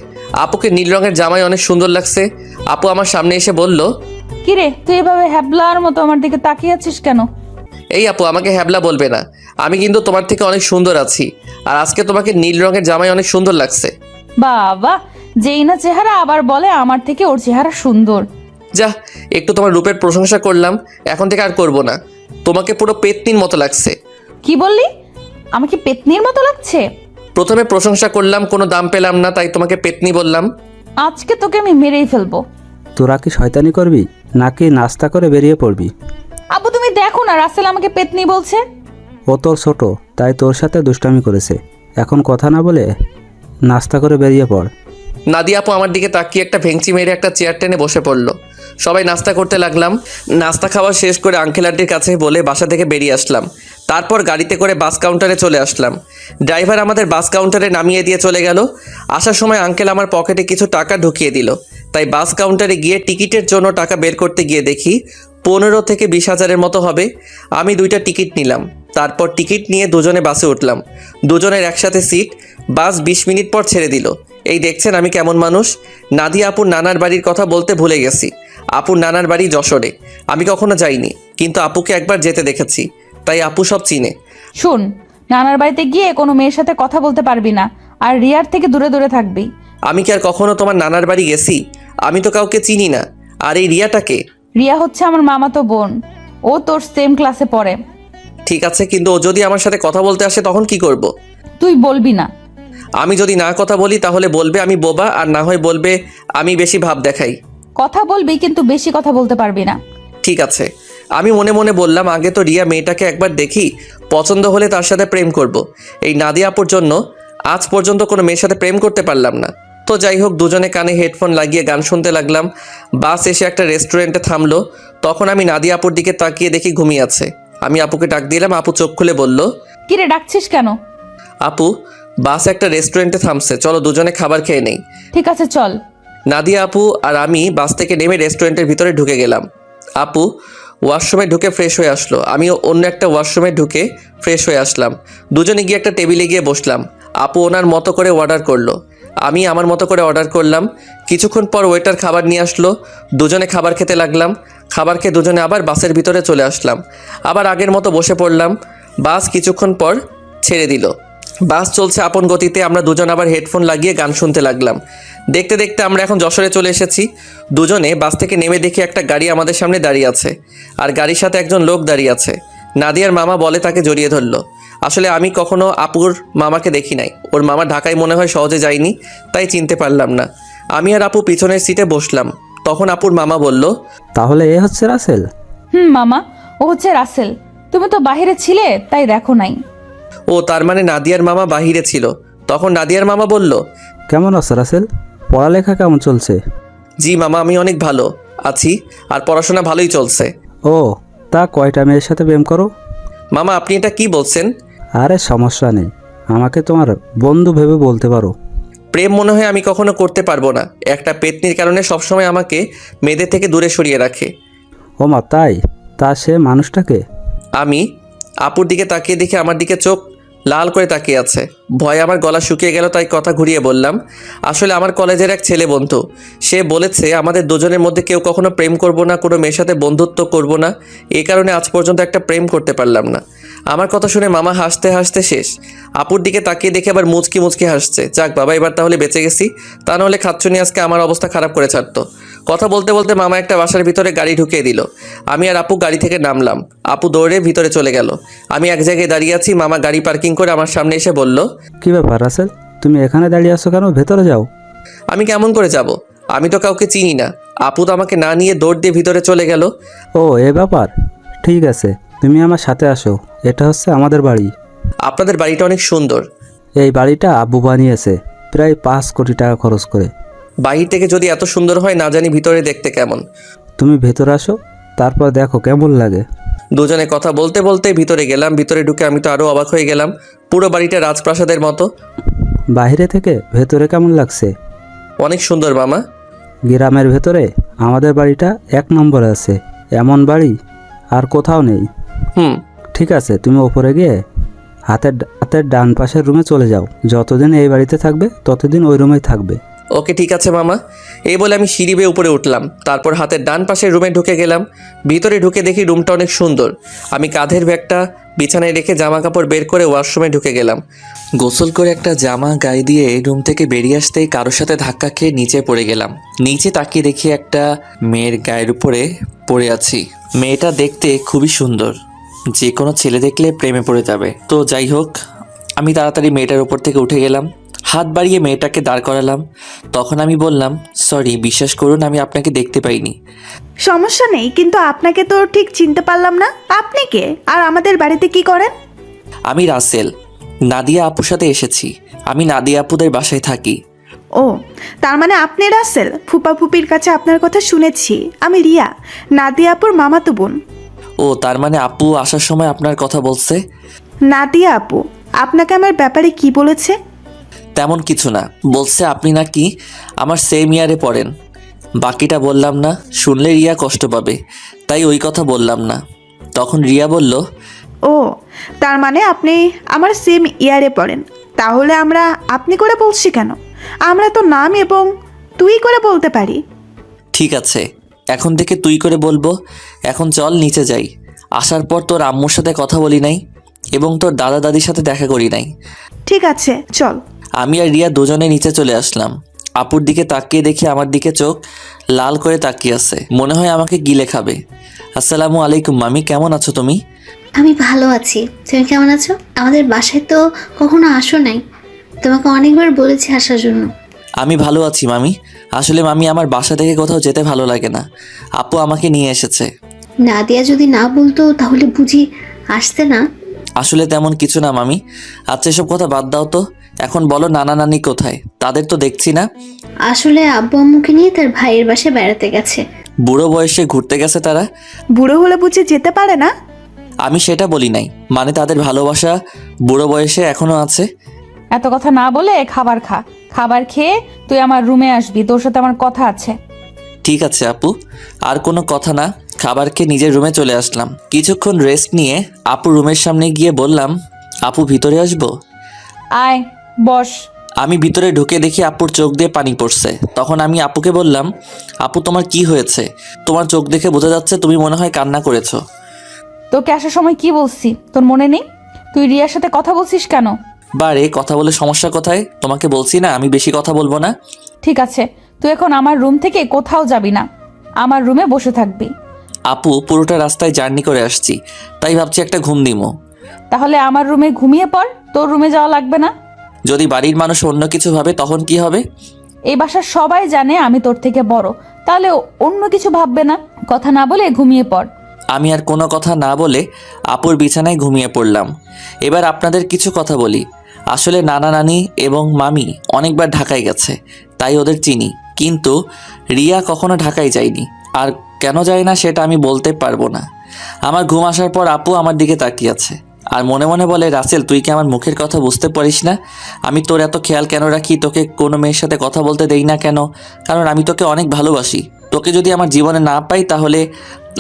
[SPEAKER 2] আপুকে নীল রঙের জামাই অনেক সুন্দর লাগছে। আপু আমার সামনে এসে বলল,
[SPEAKER 1] কিরে, তুই এভাবে হ্যাবলার মতো আমার দিকে তাকিয়ে আছিস কেন?
[SPEAKER 2] এই আপু আমাকে হ্যাবলা বলবে না, আমি কিন্তু তোমার থেকে অনেক সুন্দর আছি। আর আজকে তোমাকে নীল রঙের জামাই অনেক সুন্দর লাগছে।
[SPEAKER 1] বাবা, যেই না চেহারা আবার বলে আমার থেকে ওর চেহারা সুন্দর।
[SPEAKER 2] যা, একটু তোমার রূপের প্রশংসা করলাম, এখন থেকে আর করব না। তোমাকে পুরো পেতনির মতো লাগছে।
[SPEAKER 1] কি বললি? আমাকে পেতনির মতো লাগছে?
[SPEAKER 2] প্রথমে প্রশংসা করলাম, কোনো দাম পেলাম না, তাই তোমাকে পেতনি বললাম।
[SPEAKER 1] আজকে তোকে আমি মেরেই ফেলবো।
[SPEAKER 3] তোরা কি শয়তানি করবি নাকি নাস্তা করে বেরিয়ে পড়বি?
[SPEAKER 1] আব্বু তুমি দেখো না, রাসেল আমাকে পেতনি বলছে।
[SPEAKER 3] ও তোর ছোট, তাই তোর সাথে দুষ্টামি করেছে। এখন কথা না বলে নাস্তা করে বেরিয়ে পড়।
[SPEAKER 2] নাদিয়া আপু আমার দিকে তাকিয়ে একটা ভেঙচি মেরে একটা চেয়ার টেনে বসে পড়লো। সবাই নাস্তা করতে লাগলাম। নাস্তা খাওয়া শেষ করে আঙ্কেল আন্টির কাছে বলে বাসা থেকে বেরিয়ে আসলাম। তারপর গাড়িতে করে বাস কাউন্টারে চলে আসলাম। ড্রাইভার আমাদের বাস কাউন্টারে নামিয়ে দিয়ে চলে গেল। আসার সময় আঙ্কেল আমার পকেটে কিছু টাকা ঢুকিয়ে দিল। তাই বাস কাউন্টারে গিয়ে টিকিটের জন্য টাকা বের করতে গিয়ে দেখি 15 থেকে 20,000-এর মতো হবে। আমি 2টা টিকিট নিলাম। তারপর টিকিট নিয়ে দুজনে বাসে উঠলাম। দুজনের একসাথে সিট। বাস 20 মিনিট পর ছেড়ে দিল। এই দেখছেন আমি কেমন মানুষ। নাদিয়া আপুর নানার বাড়ির কথা বলতে ভুলে গেছি। আপুর নানার বাড়ি যশোরে। আমি কখনো যাইনি, কিন্তু আপুকে একবার যেতে দেখেছি, তাই আপু সব চিনে।
[SPEAKER 1] শোন, নানার বাড়িতে গিয়ে কোনো মেয়ের সাথে কথা বলতে পারবি না, আর রিয়ার থেকে দূরে দূরে থাকবি।
[SPEAKER 2] আমি কি আর কখনো তোমার নানার বাড়ি গেছি? আমি তো কাউকে চিনি না। আর এই রিয়াটাকে?
[SPEAKER 1] রিয়া হচ্ছে আমার মামাতো বোন, ও তোর সেম ক্লাসে পড়ে।
[SPEAKER 2] ঠিক আছে, কিন্তু ও যদি আমার সাথে কথা বলতে আসে তখন কি করব?
[SPEAKER 1] তুই বলবি না।
[SPEAKER 2] আমি যদি না কথা বলি তাহলে বলবে আমি বোবা, আর না হয় বলবে আমি বেশি ভাব দেখাই।
[SPEAKER 1] কথা বলবি, কিন্তু বেশি কথা বলতে পারবি না।
[SPEAKER 2] ঠিক আছে। আমি মনে মনে বললাম, আগে তো রিয়া মেয়েটাকে একবার দেখি, পছন্দ হলে তার সাথে প্রেম করব। এই নাদিয়া আপুর জন্য আজ পর্যন্ত কোনো মেয়ের সাথে প্রেম করতে পারলাম না। তো যাই হোক, দুজনে কানে হেডফোন লাগিয়ে গান শুনতে লাগলাম। বাস এসে একটা রেস্টুরেন্টে থামলো। তখন আমি নাদিয়া আপুর দিকে তাকিয়ে দেখি ঘুমিয়ে আছে। আমি আপুকে ডাক দিলাম। আপু চোখ খুলে বলল,
[SPEAKER 1] কিরে ডাকছিস কেন?
[SPEAKER 2] আপু, বাস একটা রেস্টুরেন্টে থামছে, চলো দুজনে খাবার খেয়ে নেই।
[SPEAKER 1] ঠিক আছে চল।
[SPEAKER 2] নাদিয়া আপু আর আমি বাস থেকে নেমে রেস্টুরেন্টের ভিতরে ঢুকে গেলাম। আপু ওয়াশরুমে ঢুকে ফ্রেশ হয়ে আসলো। আমিও অন্য একটা ওয়াশরুমে ঢুকে ফ্রেশ হয়ে আসলাম। দুজনে গিয়ে একটা টেবিলে গিয়ে বসলাম। আপু ওনার মতো করে অর্ডার করলো, আমি আমার মতো করে অর্ডার করলাম। কিছুক্ষণ পর ওয়েটার খাবার নিয়ে আসলো। দুজনে খাবার খেতে লাগলাম। খাবার খেয়ে দুজনে আবার বাসের ভিতরে চলে আসলাম। আবার আগের মতো বসে পড়লাম। বাস কিছুক্ষণ পর ছেড়ে দিল। বাস চলছে আপন গতিতে। আমরা দুজন আবার হেডফোন লাগিয়ে গান শুনতে লাগলাম। দেখতে দেখতে আমরা এখন যশোরে চলে এসেছি। দুজনে বাস থেকে নেমে দেখি একটা গাড়ি আমাদের সামনে দাঁড়িয়ে আছে, আর গাড়ির সাথে একজন লোক দাঁড়িয়ে আছে। নাদিয়ার মামা বলে তাকে জড়িয়ে ধরলো। আসলে আমি কখনো আপুর মামাকে দেখি নাই। ওর মামা ঢাকায় মনে হয় সহজে যায়নি, তাই চিনতে পারলাম না। আমি আর আপু পিছনের সিটে বসলাম। তখন আপুর মামা বলল,
[SPEAKER 3] তাহলে এ হচ্ছে রাসেল?
[SPEAKER 1] মামা, ও হচ্ছে রাসেল। তুমি তো বাইরে ছিলে, তাই দেখো নাই।
[SPEAKER 2] ও তার মানে নাদিয়ার মামা বাহিরে ছিল। তখন নাদিয়ার মামা বলল,
[SPEAKER 3] কেমন আছো রাসেল? পড়ালেখা কেমন চলছে?
[SPEAKER 2] জি মামা, আমি অনেক ভালো আছি, আর পড়াশোনা ভালোই চলছে।
[SPEAKER 3] ও, তা কয়টা মেয়ের সাথে প্রেম করো?
[SPEAKER 2] মামা আপনি এটা কি বলছেন?
[SPEAKER 3] আরে সমস্যা নেই, আমাকে তোমার বন্ধু ভেবে বলতে পারো।
[SPEAKER 2] প্রেম মনে হয় আমি কখনো করতে পারবো না। একটা পেতনির কারণে সবসময় আমাকে মেয়েদের থেকে দূরে সরিয়ে রাখে।
[SPEAKER 3] ও মা, তাই? তা সে মানুষটাকে?
[SPEAKER 2] আমি আপুর দিকে তাকিয়ে দেখি আমার দিকে চোখ লাল করে তাকিয়ে আছে। ভয়ে আমার গলা শুকিয়ে গেল, তাই কথা ঘুরিয়ে বললাম, আসলে আমার কলেজের এক ছেলে বন্ধু। সে বলেছে আমাদের দুজনের মধ্যে কেউ কখনো প্রেম করব না, কোনো মেয়ের সাথে বন্ধুত্ব করব না। এই কারণে আজ পর্যন্ত একটা প্রেম করতে পারলাম না। আমার কথা শুনে মামা হাসতে হাসতে শেষ। আপুর দিকে তাকিয়ে দেখে আবার মুচকি মুচকি হাসছে। যাক বাবা, এবার তাহলে বেঁচে গেছি। তা নাহলে খাচ্ছুনি আজকে আমার অবস্থা খারাপ করে ছাড়তো। কথা বলতে বলতে মামা একটা বাসার ভিতরে গাড়ি ঢুকিয়ে দিল। আমি আর আপু গাড়ি থেকে নামলাম। আপু দৌড়ে ভিতরে চলে গেল। আমি এক জায়গায় দাঁড়িয়ে আছি। মামা গাড়ি পার্কিং করে আমার সামনে এসে বলল,
[SPEAKER 3] কি ব্যাপার রাসেল, তুমি এখানে দাঁড়িয়ে আছো কেন? ভেতরে যাও।
[SPEAKER 2] আমি কেমন করে যাব? আমি তো কাউকে চিনি না। আপু তো আমাকে না নিয়ে দৌড় দিয়ে ভিতরে চলে গেল।
[SPEAKER 3] ও, এ ব্যাপার। ঠিক আছে, তুমি আমার সাথে আসো। এটা হচ্ছে আমাদের বাড়ি।
[SPEAKER 2] আপনাদের বাড়িটা অনেক সুন্দর।
[SPEAKER 3] এই বাড়িটা আব্বু বানিয়েছে প্রায় 5 কোটি টাকা খরচ করে।
[SPEAKER 2] বাহির থেকে যদি এত সুন্দর হয়, না জানি ভিতরে দেখতে কেমন।
[SPEAKER 3] তুমি ভেতরে আসো, তারপর দেখো কেমন লাগে।
[SPEAKER 2] দুজনে কথা বলতে বলতে ভিতরে গেলাম। ভিতরে ঢুকে আমি তো আরও অবাক হয়ে গেলাম। পুরো বাড়িটা রাজপ্রাসাদের মতো।
[SPEAKER 3] বাইরে থেকে ভেতরে কেমন লাগছে?
[SPEAKER 2] অনেক সুন্দর মামা।
[SPEAKER 3] গ্রামের ভেতরে আমাদের বাড়িটা 1 নম্বরে আছে। এমন বাড়ি আর কোথাও নেই। ঠিক আছে, তুমি ওপরে গিয়ে হাতের ডান পাশের রুমে চলে যাও। যতদিন এই বাড়িতে থাকবে ততদিন ওই রুমেই থাকবে।
[SPEAKER 2] ওকে ঠিক আছে মামা। এই বলে আমি সিঁড়ি বেয়ে উপরে উঠলাম। তারপর হাতের ডান পাশের রুমে ঢুকে গেলাম। ভিতরে ঢুকে দেখি রুমটা অনেক সুন্দর। আমি কাঁধের ব্যাগটা বিছানায় রেখে জামা কাপড় বের করে ওয়াশরুমে ঢুকে গেলাম। গোসল করে একটা জামা গায়ে দিয়ে রুম থেকে বেরিয়ে আসতেই কারোর সাথে ধাক্কা খেয়ে নিচে পড়ে গেলাম। নিচে তাকিয়ে দেখি একটা মেয়ের গায়ের উপরে পড়ে আছি। মেয়েটা দেখতে খুবই সুন্দর। যে কোনো ছেলে দেখলে প্রেমে পড়ে যাবে। তো যাই হোক, আমি তাড়াতাড়ি মেয়েটার উপর থেকে উঠে গেলাম, হাত বাড়িয়ে মেয়েটাকে দাঁড় করালাম। তখন আমি বললাম, সরি, বিশ্বাস করুন আমি আপনাকে দেখতে পাইনি।
[SPEAKER 4] সমস্যা নেই, কিন্তু আপনাকে তো ঠিক চিনতে পারলাম না। আপনি কে, আর আমাদের বাড়িতে কি করেন?
[SPEAKER 2] আমি রাসেল, নাদিয়া আপুর সাথে এসেছি। আমি নাদিয়া আপুদের বাসায় থাকি।
[SPEAKER 4] ও, তার মানে আপনি রাসেল। ফুপা ফুপির কাছে আপনার কথা শুনেছি। আমি রিয়া, নাদিয়া আপুর মামাতো বোন।
[SPEAKER 2] ও, তার মানে আপু আসার সময় আপনার কথা বলছে?
[SPEAKER 4] নাদিয়া আপু আপনাকে আমার ব্যাপারে কি বলেছে?
[SPEAKER 2] তেমন কিছু না, বলছে আপনি নাকি আমার সেম ইয়ারে পড়েন। বাকিটা বললাম না, শুনলে রিয়া কষ্ট পাবে, তাই ওই কথা বললাম না। তখন রিয়া বলল,
[SPEAKER 4] ও, তার মানে আপনি আমার সেম ইয়ারে পড়েন। তাহলে আমরা আপনি করে বলছি কেন? আমরা তো নাম এবং তুই করে বলতে পারি।
[SPEAKER 2] ঠিক আছে, এখন থেকে তুই করে বলবো। এখন চল নিচে যাই। আসার পর তোর আম্মুর সাথে কথা বলি নাই এবং তোর দাদা দাদির সাথে দেখা করি নাই।
[SPEAKER 4] ঠিক আছে, চল।
[SPEAKER 2] আমি আর রিয়া দুজনে নিচে চলে আসলাম। আপুর দিকে তাকিয়ে দেখি আমার দিকে চোখ লাল করে তাকিয়ে আছে, মনে হয় আমাকে গিলে খাবে। আসসালামু আলাইকুম মামি, কেমন আছো তুমি?
[SPEAKER 6] আমি ভালো আছি, তুমি কেমন আছো? আমাদের বাসায় তো কখনো আসো নাই, তোমাকে অনেকবার বলেছি আসার জন্য।
[SPEAKER 2] আমি ভালো আছি মামি। আসলে মামি, আমার বাসা থেকে কোথাও যেতে ভালো লাগে না। আপু আমাকে নিয়ে এসেছে।
[SPEAKER 6] নাদিয়া যদি না বলতো তাহলে বুঝি আসতে না?
[SPEAKER 2] আসলে তেমন কিছু না মামি। আচ্ছা, এসব কথা বাদ দাও তো। এখন বলো, নানা নানি কোথায়? তাদের তো দেখছি না।
[SPEAKER 6] আসলে আব্বু আম্মুকে নিয়ে তার ভাইয়ের বাসায় বেড়াতে গেছে।
[SPEAKER 2] বুড়ো বয়সে ঘুরতে গেছে তারা?
[SPEAKER 4] বুড়ো হলে বুঝি যেতে পারে না?
[SPEAKER 2] আমি সেটা বলি নাই, মানে তাদের ভালোবাসা বুড়ো বয়সে এখনো আছে।
[SPEAKER 1] এত কথা না বলে খাবার খা। খাবার খেয়ে তুই আমার রুমে আসবি, তোর সাথে আমার কথা আছে।
[SPEAKER 2] ঠিক আছে আপু, আর কোনো কথা না। খাবার খেয়ে নিজের রুমে চলে আসলাম। কিছুক্ষণ রেস্ট নিয়ে আপু রুমের সামনে গিয়ে বললাম, আপু ভিতরে আসবো?
[SPEAKER 1] আয়, বস।
[SPEAKER 2] আমি ভিতরে ঢুকে দেখি আপুর চোখ দিয়ে পানি পড়ছে। তখন আমি আপুকে বললাম, আপু তোমার কি হয়েছে? তোমার চোখ দেখে বোঝা যাচ্ছে তুমি মনে হয় কান্না করেছো।
[SPEAKER 1] তোকে আসার সময় কি বলছি তোর মনে নেই? তুই রিয়ার সাথে কথা বলছিস কেন?
[SPEAKER 2] বারে, কথা বলে সমস্যা কোথায়? তোমাকে বলছি না আমি বেশি কথা বলবো না।
[SPEAKER 1] ঠিক আছে, তুই এখন আমার রুম থেকে কোথাও যাবি না, আমার রুমে বসে থাকবি।
[SPEAKER 2] আপু, পুরোটা রাস্তায় জার্নি করে আসছি, তাই ভাবছি একটা ঘুম দিমো।
[SPEAKER 1] তাহলে আমার রুমে ঘুমিয়ে পড়, তোর রুমে যাওয়া লাগবে না।
[SPEAKER 2] যদি বাড়ির মানুষ অন্য কিছু ভাবে তখন কি হবে?
[SPEAKER 1] এই বাসার সবাই জানে আমি তোর থেকে বড়, তাহলে অন্য কিছু ভাববে না। কথা না বলে ঘুমিয়ে পড়।
[SPEAKER 2] আমি আর কোনো কথা না বলে আপুর বিছানায় ঘুমিয়ে পড়লাম। এবার আপনাদের কিছু কথা বলি। আসলে নানা নানি এবং মামি অনেকবার ঢাকায় গেছে, তাই ওদের চিনি। কিন্তু রিয়া কখনো ঢাকায় যায়নি, আর কেন যায় না সেটা আমি বলতে পারবো না। আমার ঘুম আসার পর আপু আমার দিকে তাকিয়ে আছে আর মনে মনে বলে, রাসেল তুই কি আমার মুখের কথা বুঝতে পারিস না? আমি তোর এত খেয়াল কেন রাখি, তোকে কোনো মেয়ের সাথে কথা বলতে দেই না কেন? কারণ আমি তোকে অনেক ভালোবাসি। তোকে যদি আমার জীবনে না পাই তাহলে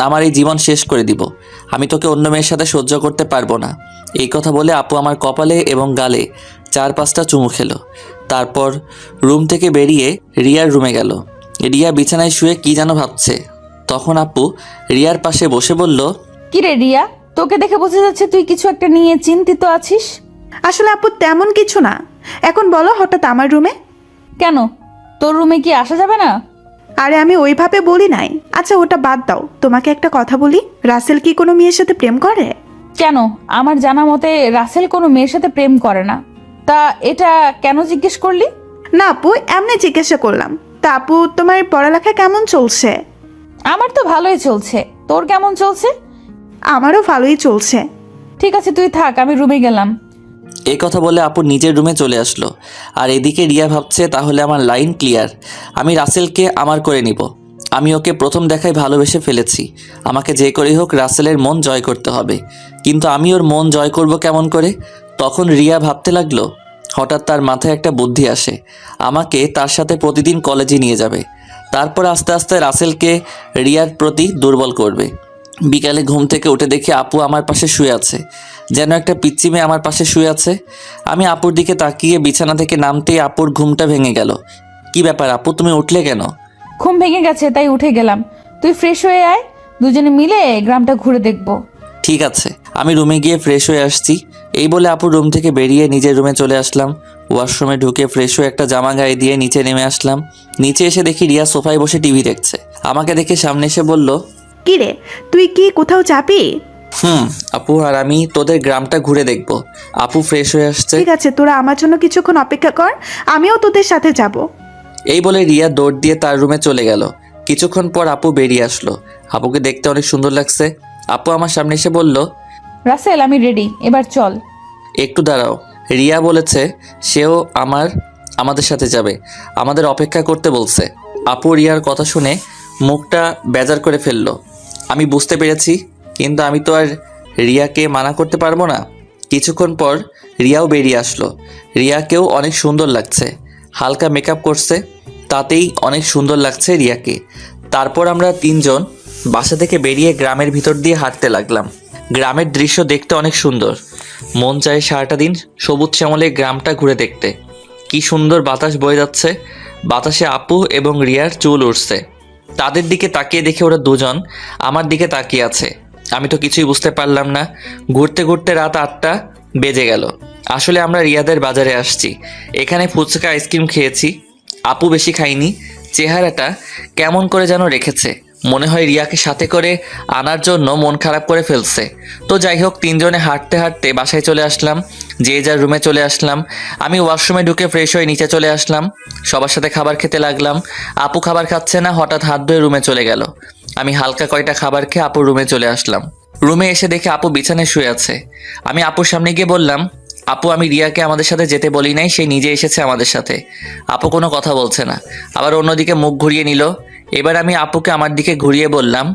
[SPEAKER 2] আমার এই জীবন শেষ করে দিব। আমি তোকে অন্য মেয়ের সাথে সহ্য করতে পারবো না। এই কথা বলে আপু আমার কপালে এবং গালে 4-5টা চুমু খেলো। তারপর রুম থেকে বেরিয়ে রিয়ার রুমে গেল। রিয়া বিছানায় শুয়ে কি যেন ভাবছে। তখন আপু রিয়ার পাশে বসে বলল,
[SPEAKER 1] কিরে রিয়া, তোকে দেখে বোঝা যাচ্ছে তুই কিছু একটা নিয়ে চিন্তিত আছিস।
[SPEAKER 4] আসলে আপু তেমন কিছু না। এখন বলো হঠাৎ আমার রুমে
[SPEAKER 1] কেন? তোর রুমে কি আসা যাবে না?
[SPEAKER 4] আরে আমি ওইভাবে বলি নাই। আচ্ছা ওটা বাদ দাও, তোমাকে একটা কথা বলি। রাসেল কি কোনো মেয়ের সাথে প্রেম করে?
[SPEAKER 1] কেন? আমার জানা মতে রাসেল কোনো মেয়ের সাথে প্রেম করে না। তা এটা কেন জিজ্ঞেস করলি?
[SPEAKER 4] না আপু, এমনি জিজ্ঞাসা করলাম। তা আপু তোমার পড়ালেখা কেমন চলছে?
[SPEAKER 1] আমার তো ভালোই চলছে, তোর কেমন চলছে?
[SPEAKER 4] আমারও ভালোই চলছে।
[SPEAKER 1] ঠিক আছে তুই থাক, আমি রুমে গেলাম।
[SPEAKER 2] এই কথা বলে আপু নিজের রুমে চলে আসলো। আর এদিকে রিয়া ভাবছে, তাহলে আমার লাইন ক্লিয়ার, আমি রাসেলকে আমার করে নিব। আমি ওকে প্রথম দেখায় ভালোবেসে ফেলেছি, আমাকে যে করেই হোক রাসেলের মন জয় করতে হবে। কিন্তু আমি ওর মন জয় করব কেমন করে? তখন রিয়া ভাবতে লাগলো। হঠাৎ তার মাথায় একটা বুদ্ধি আসে, আমাকে তার সাথে প্রতিদিন কলেজে নিয়ে যাবে। তারপর আস্তে আস্তে রাসেলকে রিয়ার প্রতি দুর্বল করবে। বিকালে ঘুম থেকে উঠে দেখি আপু আমার পাশে শুয়ে আছে, যেন একটা পিচ্চি মেয়ে আমার পাশে শুয়ে আছে। আমি আপুর দিকে তাকিয়ে বিছানা থেকে নামতেই আপুর ঘুমটা ভেঙে গেল। কি ব্যাপার আপু, তুমি উঠলে কেন?
[SPEAKER 1] ঘুম ভেঙে গেছে তাই উঠে গেলাম। তুই ফ্রেশ হয়ে আয়, দুজনে মিলে গ্রামটা ঘুরে দেখবো।
[SPEAKER 2] ঠিক আছে, আমি রুমে গিয়ে ফ্রেশ হয়ে আসছি। এই বলে আপুর রুম থেকে বেরিয়ে নিজের রুমে চলে আসলাম। ওয়াশরুমে ঢুকে ফ্রেশ হয়ে একটা জামা গায়ে দিয়ে নিচে নেমে আসলাম। নিচে এসে দেখি রিয়া সোফায় বসে টিভি দেখছে। আমাকে দেখে সামনে এসে বলল,
[SPEAKER 4] কি রে, তুই কি কোথাও যাবি?
[SPEAKER 2] আপু, আর আমি তোদের গ্রামটা ঘুরে দেখব। আপু ফ্রেশ হয়ে আসছে।
[SPEAKER 4] ঠিক আছে, তোরা আমার জন্য কিছুক্ষণ অপেক্ষা কর, আমিও তোদের সাথে যাব।
[SPEAKER 2] এই বলে রিয়া দৌড় দিয়ে তার রুমে চলে গেল। কিছুক্ষণ পর আপু বেরিয়ে আসলো। আপুকে দেখতে অনেক সুন্দর লাগছে। আপু আমার সামনে এসে বলল,
[SPEAKER 1] রাসেল আমি রেডি, এবার চল।
[SPEAKER 2] একটু দাঁড়াও। রিয়া বলেছে সেও আমাদের সাথে যাবে, আমাদের অপেক্ষা করতে বলছে। আপু রিয়ার কথা শুনে মুখটা বেজার করে ফেললো। আমি বুঝতে পেরেছি, কিন্তু আমি তো আর রিয়াকে মানা করতে পারবো না। কিছুক্ষণ পর রিয়াও বেরিয়ে আসলো। রিয়াকেও অনেক সুন্দর লাগছে, হালকা মেকআপ করছে, তাতেই অনেক সুন্দর লাগছে রিয়াকে। তারপর আমরা তিনজন বাসা থেকে বেরিয়ে গ্রামের ভিতর দিয়ে হাঁটতে লাগলাম। গ্রামের দৃশ্য দেখতে অনেক সুন্দর, মন চায় সারাটা দিন সবুজ শ্যামলে গ্রামটা ঘুরে দেখতে। কি সুন্দর বাতাস বয়ে যাচ্ছে, বাতাসে আপু এবং রিয়ার চুল উঠছে। তাদের দিকে তাকিয়ে দেখে ওরা দুজন আমার দিকে তাকিয়ে আছে। আমি তো কিছুই বুঝতে পারলাম না। ঘুরতে ঘুরতে রাত 8টা বেজে গেল। আসলে আমরা রিয়াদের বাজারে আসছি, এখানে ফুচকা আইসক্রিম খেয়েছি। আপু বেশি খাইনি, চেহারাটা কেমন করে যেন রেখেছে, মনে হয় রিয়াকে সাথে করে আনার জন্য মন খারাপ করে ফেলছে। তো যাই হোক, তিনজনে হাঁটতে হাঁটতে বাসায় চলে আসলাম, যে যার রুমে চলে আসলাম। আমি ওয়াশরুমে ঢুকে ফ্রেশ হয়ে নিচে চলে আসলাম, সবার সাথে খাবার খেতে লাগলাম। আপু খাবার খাচ্ছে না, হঠাৎ হাত ধুয়ে রুমে চলে গেল। আমি হালকা কয়টা খাবার খেয়ে আপুর রুমে চলে আসলাম। রুমে এসে দেখে আপু বিছানায় শুয়ে আছে। আমি আপুর সামনে গিয়ে বললাম, আপু আমি রিয়াকে আমাদের সাথে যেতে বলি নাই, সে নিজে এসেছে আমাদের সাথে। আপু কোনো কথা বলছে না, আবার অন্যদিকে মুখ ঘুরিয়ে নিল। এবার আমি আপুকে আমার দিকে ঘুরিয়ে বললাম,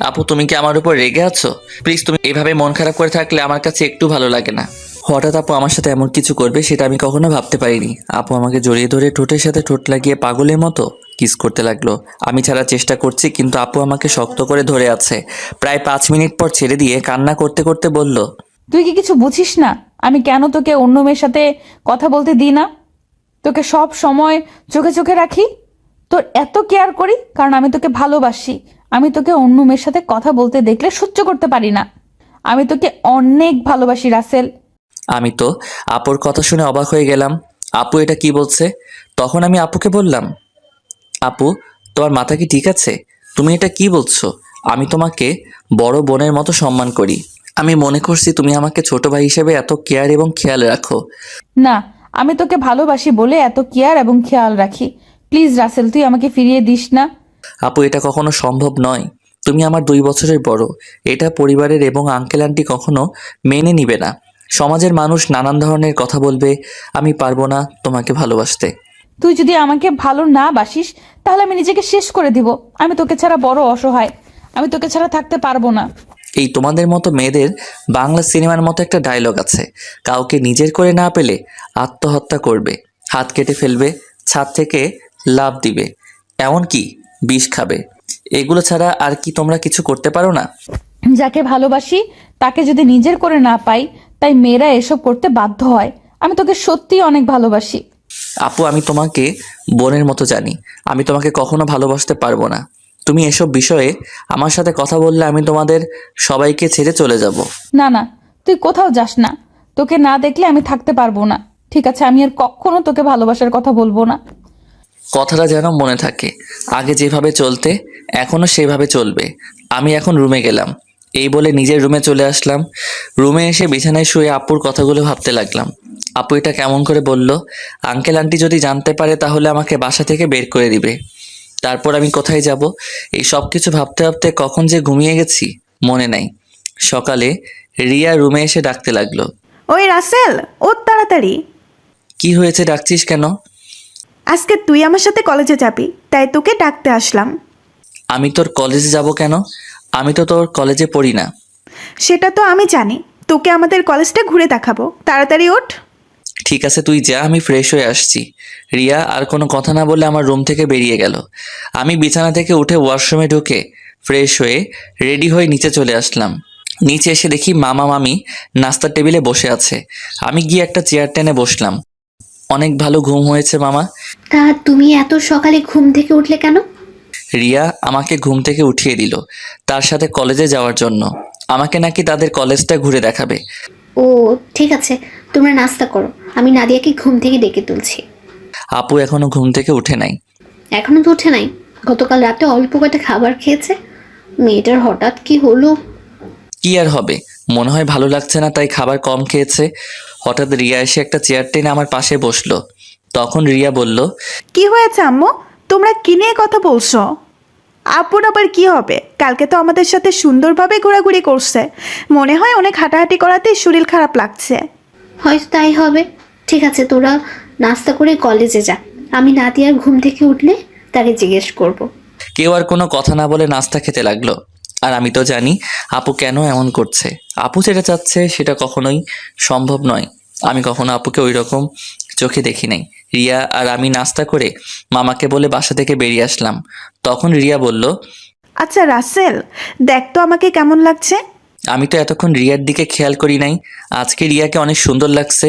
[SPEAKER 2] আপু তুমি কি আমার উপর রেগে আছো? প্লিজ, তুমি এভাবে মন খারাপ করে থাকলে আমার কাছে একটু ভালো লাগে না। হঠাৎ আপু আমার সাথে এমন কিছু করবে সেটা আমি কখনো ভাবতে পারিনি। আপু আমাকে জড়িয়ে ধরে ঠোঁটের সাথে ঠোঁট লাগিয়ে পাগলের মতো কিস করতে লাগলো। আমি ছাড়ার চেষ্টা করছি, কিন্তু আপু আমাকে শক্ত করে ধরে আছে। প্রায় 5 মিনিট পর ছেড়ে দিয়ে কান্না করতে করতে বলল,
[SPEAKER 1] তুই কি কিছু বুঝিস না আমি কেন তোকে অন্য মেয়ের সাথে কথা বলতে দিই না? তোকে সব সময় চোখে চোখে রাখি, তোর এত কেয়ার করি কারণ আমি তোকে ভালোবাসি। আমি তোকে অন্য মেয়ের সাথে কথা বলতে দেখলে সহ্য করতে পারি না। আমি তোকে অনেক ভালোবাসি রাসেল।
[SPEAKER 2] আমি তো আপুর কথা শুনে অবাক হয়ে গেলাম। আপু এটা কি বলছে? তখন আমি আপুকে বললাম, আপু তোমার মাথা কি ঠিক আছে? তুমি এটা কি বলছো? আমি তোমাকে বড় বোনের মতো সম্মান করি। আমি মনে করছি তুমি আমাকে ছোট ভাই হিসেবে এত কেয়ার এবং খেয়াল রাখো।
[SPEAKER 1] না, আমি তোকে ভালোবাসি বলে এত কেয়ার এবং খেয়াল রাখি। প্লিজ রাসেল, তুই আমাকে ফিরিয়ে দিস না।
[SPEAKER 2] আপু এটা কখনো সম্ভব নয়, তুমি আমার 2 বছরের বড়। এটা পরিবারের এবং আঙ্কেল আন্টি কখনো মেনে নিবে না। সমাজের মানুষ নানান ধরনের কথা বলবে। আমি পারবো না তোমাকে ভালোবাসতে।
[SPEAKER 1] তুই যদি আমাকে ভালো না বাসিস তাহলে আমি নিজেকে শেষ করে দিব। আমি তোকে ছাড়া বড় অসহায়, আমি তোকে ছাড়া থাকতে পারবো না।
[SPEAKER 2] এই তোমাদের মতো মেয়েদের বাংলা সিনেমার মতো একটা ডায়লগ আছে, কাউকে নিজের করে না পেলে আত্মহত্যা করবে, হাত কেটে ফেলবে, ছাদ থেকে লাফ দিবে, এমনকি বিষ খাবে। এগুলো ছাড়া আর কি তোমরা কিছু করতে পারো না?
[SPEAKER 1] যাকে ভালোবাসি তাকে যদি নিজের করে না পাই, তাই মেয়েরা এসব করতে বাধ্য হয়। আমি তোকে সত্যি অনেক ভালোবাসি।
[SPEAKER 2] আপু আমি তোমাকে বোনের মতো জানি, আমি তোমাকে কখনো ভালোবাসতে পারবো না। তুমি এসব বিষয়ে আমার সাথে কথা বললে আমি তোমাদের সবাইকে ছেড়ে চলে যাব।
[SPEAKER 1] না না, তুই কোথাও যাস না। তোকে না দেখলে আমি থাকতে পারবো না। ঠিক আছে, আমি আর কখনো তোকে ভালোবাসার কথা বলবো না।
[SPEAKER 2] কথাটা যেন মনে থাকে, আগে যেভাবে চলতে এখনও সেভাবে চলবে। আমি এখন রুমে গেলাম। এই বলে নিজের রুমে চলে আসলাম। রুমে এসে বিছানায় শুয়ে আপুর কথাগুলো ভাবতে লাগলাম। আপু এটা কেমন করে বলল? আঙ্কেল আন্টি যদি জানতে পারে তাহলে আমাকে বাসা থেকে বের করে দিবে। তারপর আমি কোথায় যাব? এই সব কিছু ভাবতে ভাবতে কখন যে ঘুমিয়ে গেছি মনে নাই। সকালে রিয়া রুমে এসে ডাকতে লাগলো।
[SPEAKER 4] ওই রাসেল, ওর তাড়াতাড়ি।
[SPEAKER 2] কি হয়েছে, ডাকছিস কেন?
[SPEAKER 4] আজকে তুই আমার সাথে কলেজে যাবি, তাই তোকে ডাকতে আসলাম।
[SPEAKER 2] আমি তোর কলেজে যাব কেন? আমি তো তোর কলেজে পড়ি না।
[SPEAKER 4] সেটা তো আমি জানি, তোকে আমাদের কলেজটা ঘুরে দেখাবো। তাড়াতাড়ি ওঠ।
[SPEAKER 2] ঠিক আছে তুই যা, আমি ফ্রেশ হয়ে আসছি। রিয়া আর কোনো কথা না বলে আমার রুম থেকে বেরিয়ে গেল। আমি বিছানা থেকে উঠে ওয়াশরুমে ঢুকে ফ্রেশ হয়ে রেডি হয়ে নিচে চলে আসলাম। নিচে এসে দেখি মামা মামি নাস্তার টেবিলে বসে আছে। আমি গিয়ে একটা চেয়ার টেনে বসলাম। অনেক ভালো ঘুম হয়েছে মামা।
[SPEAKER 6] তা তুমি এত সকালে ঘুম থেকে উঠলে কেন?
[SPEAKER 2] রিয়া আমাকে ঘুম থেকে উঠিয়ে দিল তার সাথে কলেজে যাওয়ার জন্য। আমাকে নাকি তাদের কলেজটা ঘুরে দেখাবে।
[SPEAKER 6] ও ঠিক আছে, তোমরা নাস্তা করো, আমি নাদিয়াকে ঘুম থেকে ডেকে তুলছি।
[SPEAKER 2] আপু এখনো ঘুম থেকে উঠে নাই।
[SPEAKER 6] এখনো তো উঠে নাই, গতকাল রাতে অল্প কয়টা খাবার খেয়েছে। মেয়েটার হঠাৎ কি হলো?
[SPEAKER 2] কি আর হবে, মনে হয় ভালো লাগছে না তাই খাবার কম খেয়েছে। হঠাৎ রিয়া এসে একটা চেয়ার টেনে আমার পাশে বসলো। তখন রিয়া বলল,
[SPEAKER 4] কি হয়েছে আম্মু? তোমরা কি নিয়ে কথা বলছো? আপুর আবার কি হবে? কালকে তো আমাদের সাথে সুন্দরভাবে ঘোরাঘুরি করছে, মনে হয় অনেক হাঁটাহাঁটি করাতে শরীর খারাপ লাগছে।
[SPEAKER 6] হয়তো তাই হবে। ঠিক আছে, তোরা নাস্তা করে কলেজে যা। আমি নাদিয়ার ঘুম থেকে উঠলে তাকে জিজ্ঞেস করব।
[SPEAKER 2] কেউ আর কোনো কথা না বলে নাস্তা খেতে লাগলো। আর আমি তো জানি আপু কেন এমন করছে। আপু যেটা চাচ্ছে সেটা কখনোই সম্ভব নয়। আমি কখনো আপুকে ওই রকম চোখে দেখি নাই। রিয়া আর আমি নাস্তা করে মামাকে বলে বাসা থেকে বেরিয়ে আসলাম। তখন রিয়া বলল,
[SPEAKER 4] আচ্ছা রাসেল, দেখ তো আমাকে কেমন লাগছে।
[SPEAKER 2] আমি তো এতক্ষণ রিয়ার দিকে খেয়াল করি নাই। আজকে রিয়াকে অনেক সুন্দর লাগছে।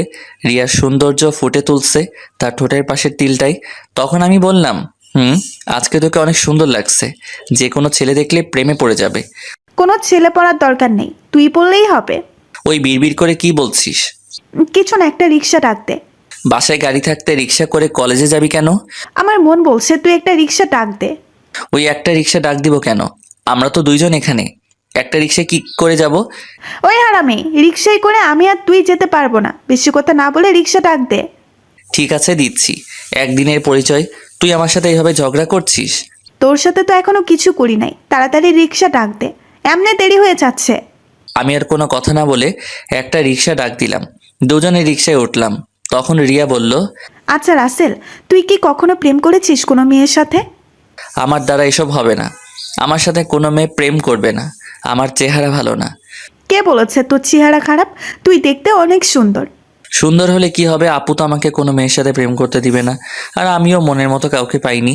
[SPEAKER 2] রিয়ার সৌন্দর্য ফুটে তুলছে তার ঠোঁটের পাশের তিলটাই। তখন আমি বললাম, আজকে তোকে অনেক সুন্দর লাগছে। যে কোনো ছেলে দেখলে প্রেমে পড়ে যাবে।
[SPEAKER 4] কোনো ছেলে পড়ার দরকার নেই, তুই বললেই হবে।
[SPEAKER 2] ওই বিড়বিড় করে কি বলছিস?
[SPEAKER 4] কিছু না, একটা রিক্সা ডাক দে।
[SPEAKER 2] বাসায় গাড়ি থাকতে রিক্সা করে কলেজে যাবি কেন?
[SPEAKER 4] আমার মন বলছে তুই একটা রিক্সা ডাক দে।
[SPEAKER 2] ওই একটা রিক্সা ডাক দিব কেন? আমরা তো দুইজন এখানে, একটা রিক্সায় কি করে যাব?
[SPEAKER 4] ওই হারামি, রিক্সায় করে আমি আর তুই যেতে পারবো না। বেশি কথা না বলে রিক্সা ডাক দে।
[SPEAKER 2] ঠিক আছে দিচ্ছি। একদিনের পরিচয়, তুই আমার সাথে এইভাবে ঝগড়া করছিস?
[SPEAKER 4] তোর সাথে তো এখনো কিছু করি নাই, তাড়াতাড়ি রিক্সা ডাক দে, এমনি দেরি হয়ে যাচ্ছে।
[SPEAKER 2] আমি আর কোনো কথা না বলে একটা রিক্সা ডাক দিলাম। দুজনে রিক্সায় উঠলাম। তখন রিয়া বলল,
[SPEAKER 4] আচ্ছা রাসেল, তুই কি কখনো প্রেম করেছিস কোনো মেয়ের সাথে?
[SPEAKER 2] আমার দ্বারা এসব হবে না। আমার সাথে কোনো মেয়ে প্রেম করবে না। আমার চেহারা ভালো না।
[SPEAKER 4] কে বলেছে তোর চেহারা খারাপ? তুই দেখতে অনেক সুন্দর।
[SPEAKER 2] সুন্দর হলে কি হবে? আপু তো আমাকে কোনো মেয়ের সাথে প্রেম করতে দিবে না। আর আমিও মনের মতো কাউকে পাইনি।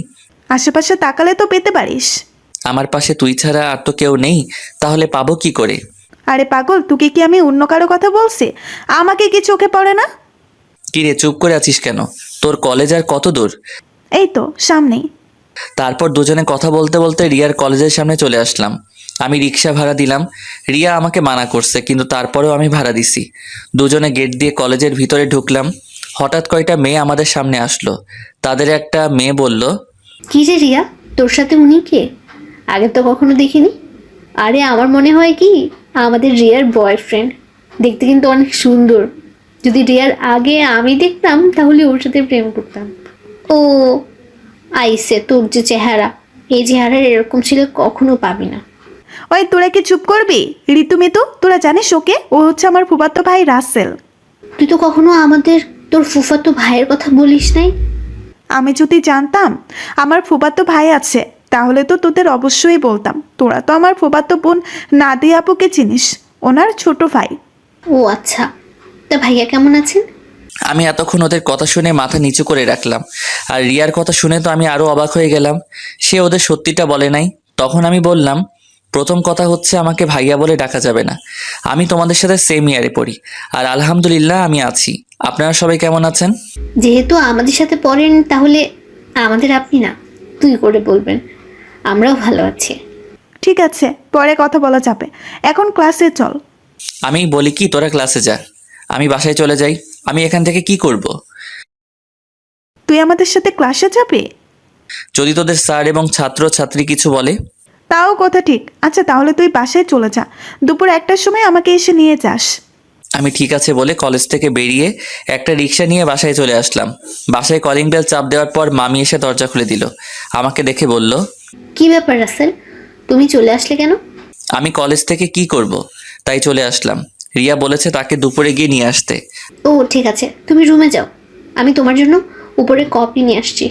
[SPEAKER 4] আশেপাশে তাকালে তো পেতে পারিস।
[SPEAKER 2] আমার পাশে তুই ছাড়া আর তো কেউ নেই, তাহলে পাবো কি করে?
[SPEAKER 4] আরে পাগল, তোকে কি আমি অন্য কারো কথা বলছি? আমাকে কি চোখে পড়ে না?
[SPEAKER 2] কিরে চুপ করে আছিস কেন? তোর কলেজ আর কত দূর?
[SPEAKER 4] এই তো সামনেই।
[SPEAKER 2] তারপর দুজনে কথা বলতে বলতে রিয়ার কলেজের সামনে চলে আসলাম। আমি রিক্সা ভাড়া দিলাম। রিয়া আমাকে মানা করছে, কিন্তু তারপরেও আমি ভাড়া দিছি। দুজনে গেট দিয়ে কলেজের ভিতরে ঢুকলাম। হঠাৎ কয়টা মেয়ে আমাদের সামনে আসলো। তাদের একটা মেয়ে বলল,
[SPEAKER 6] কি রে রিয়া, তোর সাথে উনি কে? আগে তো কখনো দেখিনি। আরে আমার মনে হয় কি, আমাদের রিয়ার বয়ফ্রেন্ড। দেখতে কিন্তু অনেক সুন্দর। যদি রিয়ার আগে আমি দেখতাম তাহলে ওর সাথে প্রেম করতাম। ও আইসে, তোর যে চেহারা, এই চেহারার এরকম ছিল কখনো পাবি না।
[SPEAKER 4] ওই তোরা কি চুপ করবি? ঋতু মিতু, তোরা জানিস ওকে? ও হচ্ছে আমার ফুফাতো ভাই রাসেল।
[SPEAKER 6] তুই তো কখনো আমাদের তোর ফুফাতো ভাইয়ের কথা বলিস নাই।
[SPEAKER 4] আমি যদি জানতাম আমার ফুফাতো ভাই আছে তাহলে তো তোদের অবশ্যই বলতাম। তোরা তো আমার ফুফাতো বোন নাদিয়া আপুকে চিনিস, ওনার ছোট ভাই।
[SPEAKER 6] ও আচ্ছা, তা ভাইয়া কেমন আছেন?
[SPEAKER 2] আমি এতক্ষণ ওদের কথা শুনে মাথা নিচু করে রাখলাম। আর রিয়ার কথা শুনে তো আমি আরো অবাক হয়ে গেলাম। সে ওদের সত্যিটা বলে নাই। তখন আমি বললাম, প্রথম কথা হচ্ছে আমাকে ভাইয়া বলে ডাকা যাবে না। আমি তোমাদের সাথে সেম ইয়ারে পড়ি। আর আলহামদুলিল্লাহ আমি আছি। আপনারা সবাই কেমন আছেন?
[SPEAKER 6] যেহেতু আমাদের সাথে পড়েন তাহলে আমাদের আপনি না, তুই করে বলবেন। আমরাও ভালো আছি।
[SPEAKER 4] ঠিক আছে, পরে কথা বলা যাবে, এখন ক্লাসে চল।
[SPEAKER 2] আমি বলি কি, তোরা ক্লাসে যা, আমি বাসায় চলে যাই। আমি এখান থেকে কি করব?
[SPEAKER 4] তুই আমাদের সাথে ক্লাসে যাবি?
[SPEAKER 2] যদি তোদের স্যার এবং ছাত্র ছাত্রী কিছু বলে?
[SPEAKER 4] তাও কথা ঠিক। আচ্ছা তাহলে তুই বাসায় চলে যা, দুপুর 1টার সময় আমাকে এসে নিয়ে যাস।
[SPEAKER 2] আমি ঠিক আছে বলে কলেজ থেকে বেরিয়ে একটা রিক্সা নিয়ে বাসায় চলে আসলাম। বাসায় কলিং বেল চাপ দেওয়ার পর মামি এসে দরজা খুলে দিল। আমাকে দেখে বলল,
[SPEAKER 6] কি ব্যাপার রাসেল, তুমি চলে আসলে কেন?
[SPEAKER 2] আমি কলেজ থেকে কি করব, তাই চলে আসলাম। রিয়া বলেছে তাকে দুপুরে গিয়ে নিয়ে আসতে।
[SPEAKER 6] ও ঠিক আছে, তুমি রুমে যাও, আমি তোমার জন্য উপরে কফি নিয়ে আসছি।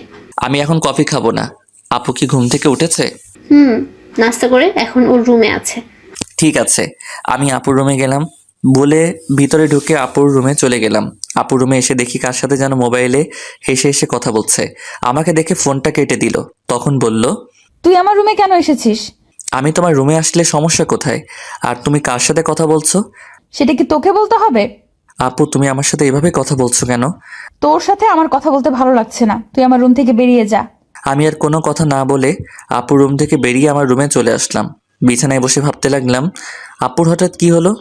[SPEAKER 2] আমি এখন কফি খাবো না। আপু কি ঘুম থেকে উঠেছে?
[SPEAKER 6] নাস্তা করে এখন ওর রুমে আছে।
[SPEAKER 2] ঠিক আছে। আমি আপুর রুমে গেলাম বলে ভিতরে ঢুকে আপুর রুমে চলে গেলাম। আপুর রুমে এসে দেখি কার সাথে যেন মোবাইলে হেসে হেসে কথা বলছে। আমাকে দেখে ফোনটা কেটে দিল। তখন বলল,
[SPEAKER 1] তুই আমার রুমে কেন এসেছিস?
[SPEAKER 2] আমি তোমার রুমে আসলে সমস্যা কোথায়? আর তুমি কার সাথে কথা বলছো?
[SPEAKER 1] সেটা কি তোকে বলতে হবে?
[SPEAKER 2] আপু তুমি আমার সাথে এভাবে কথা বলছো কেন?
[SPEAKER 1] তোর সাথে আমার কথা বলতে ভালো লাগছে না, তুই আমার রুম থেকে বেরিয়ে যা।
[SPEAKER 2] আমি আর কোনো কথা না বলে আপুর রুম থেকে বেরিয়ে আমার রুমে চলে আসলাম। বিছানায় বসে ভাবতে লাগলাম, আপুর হঠাৎ কি হলো?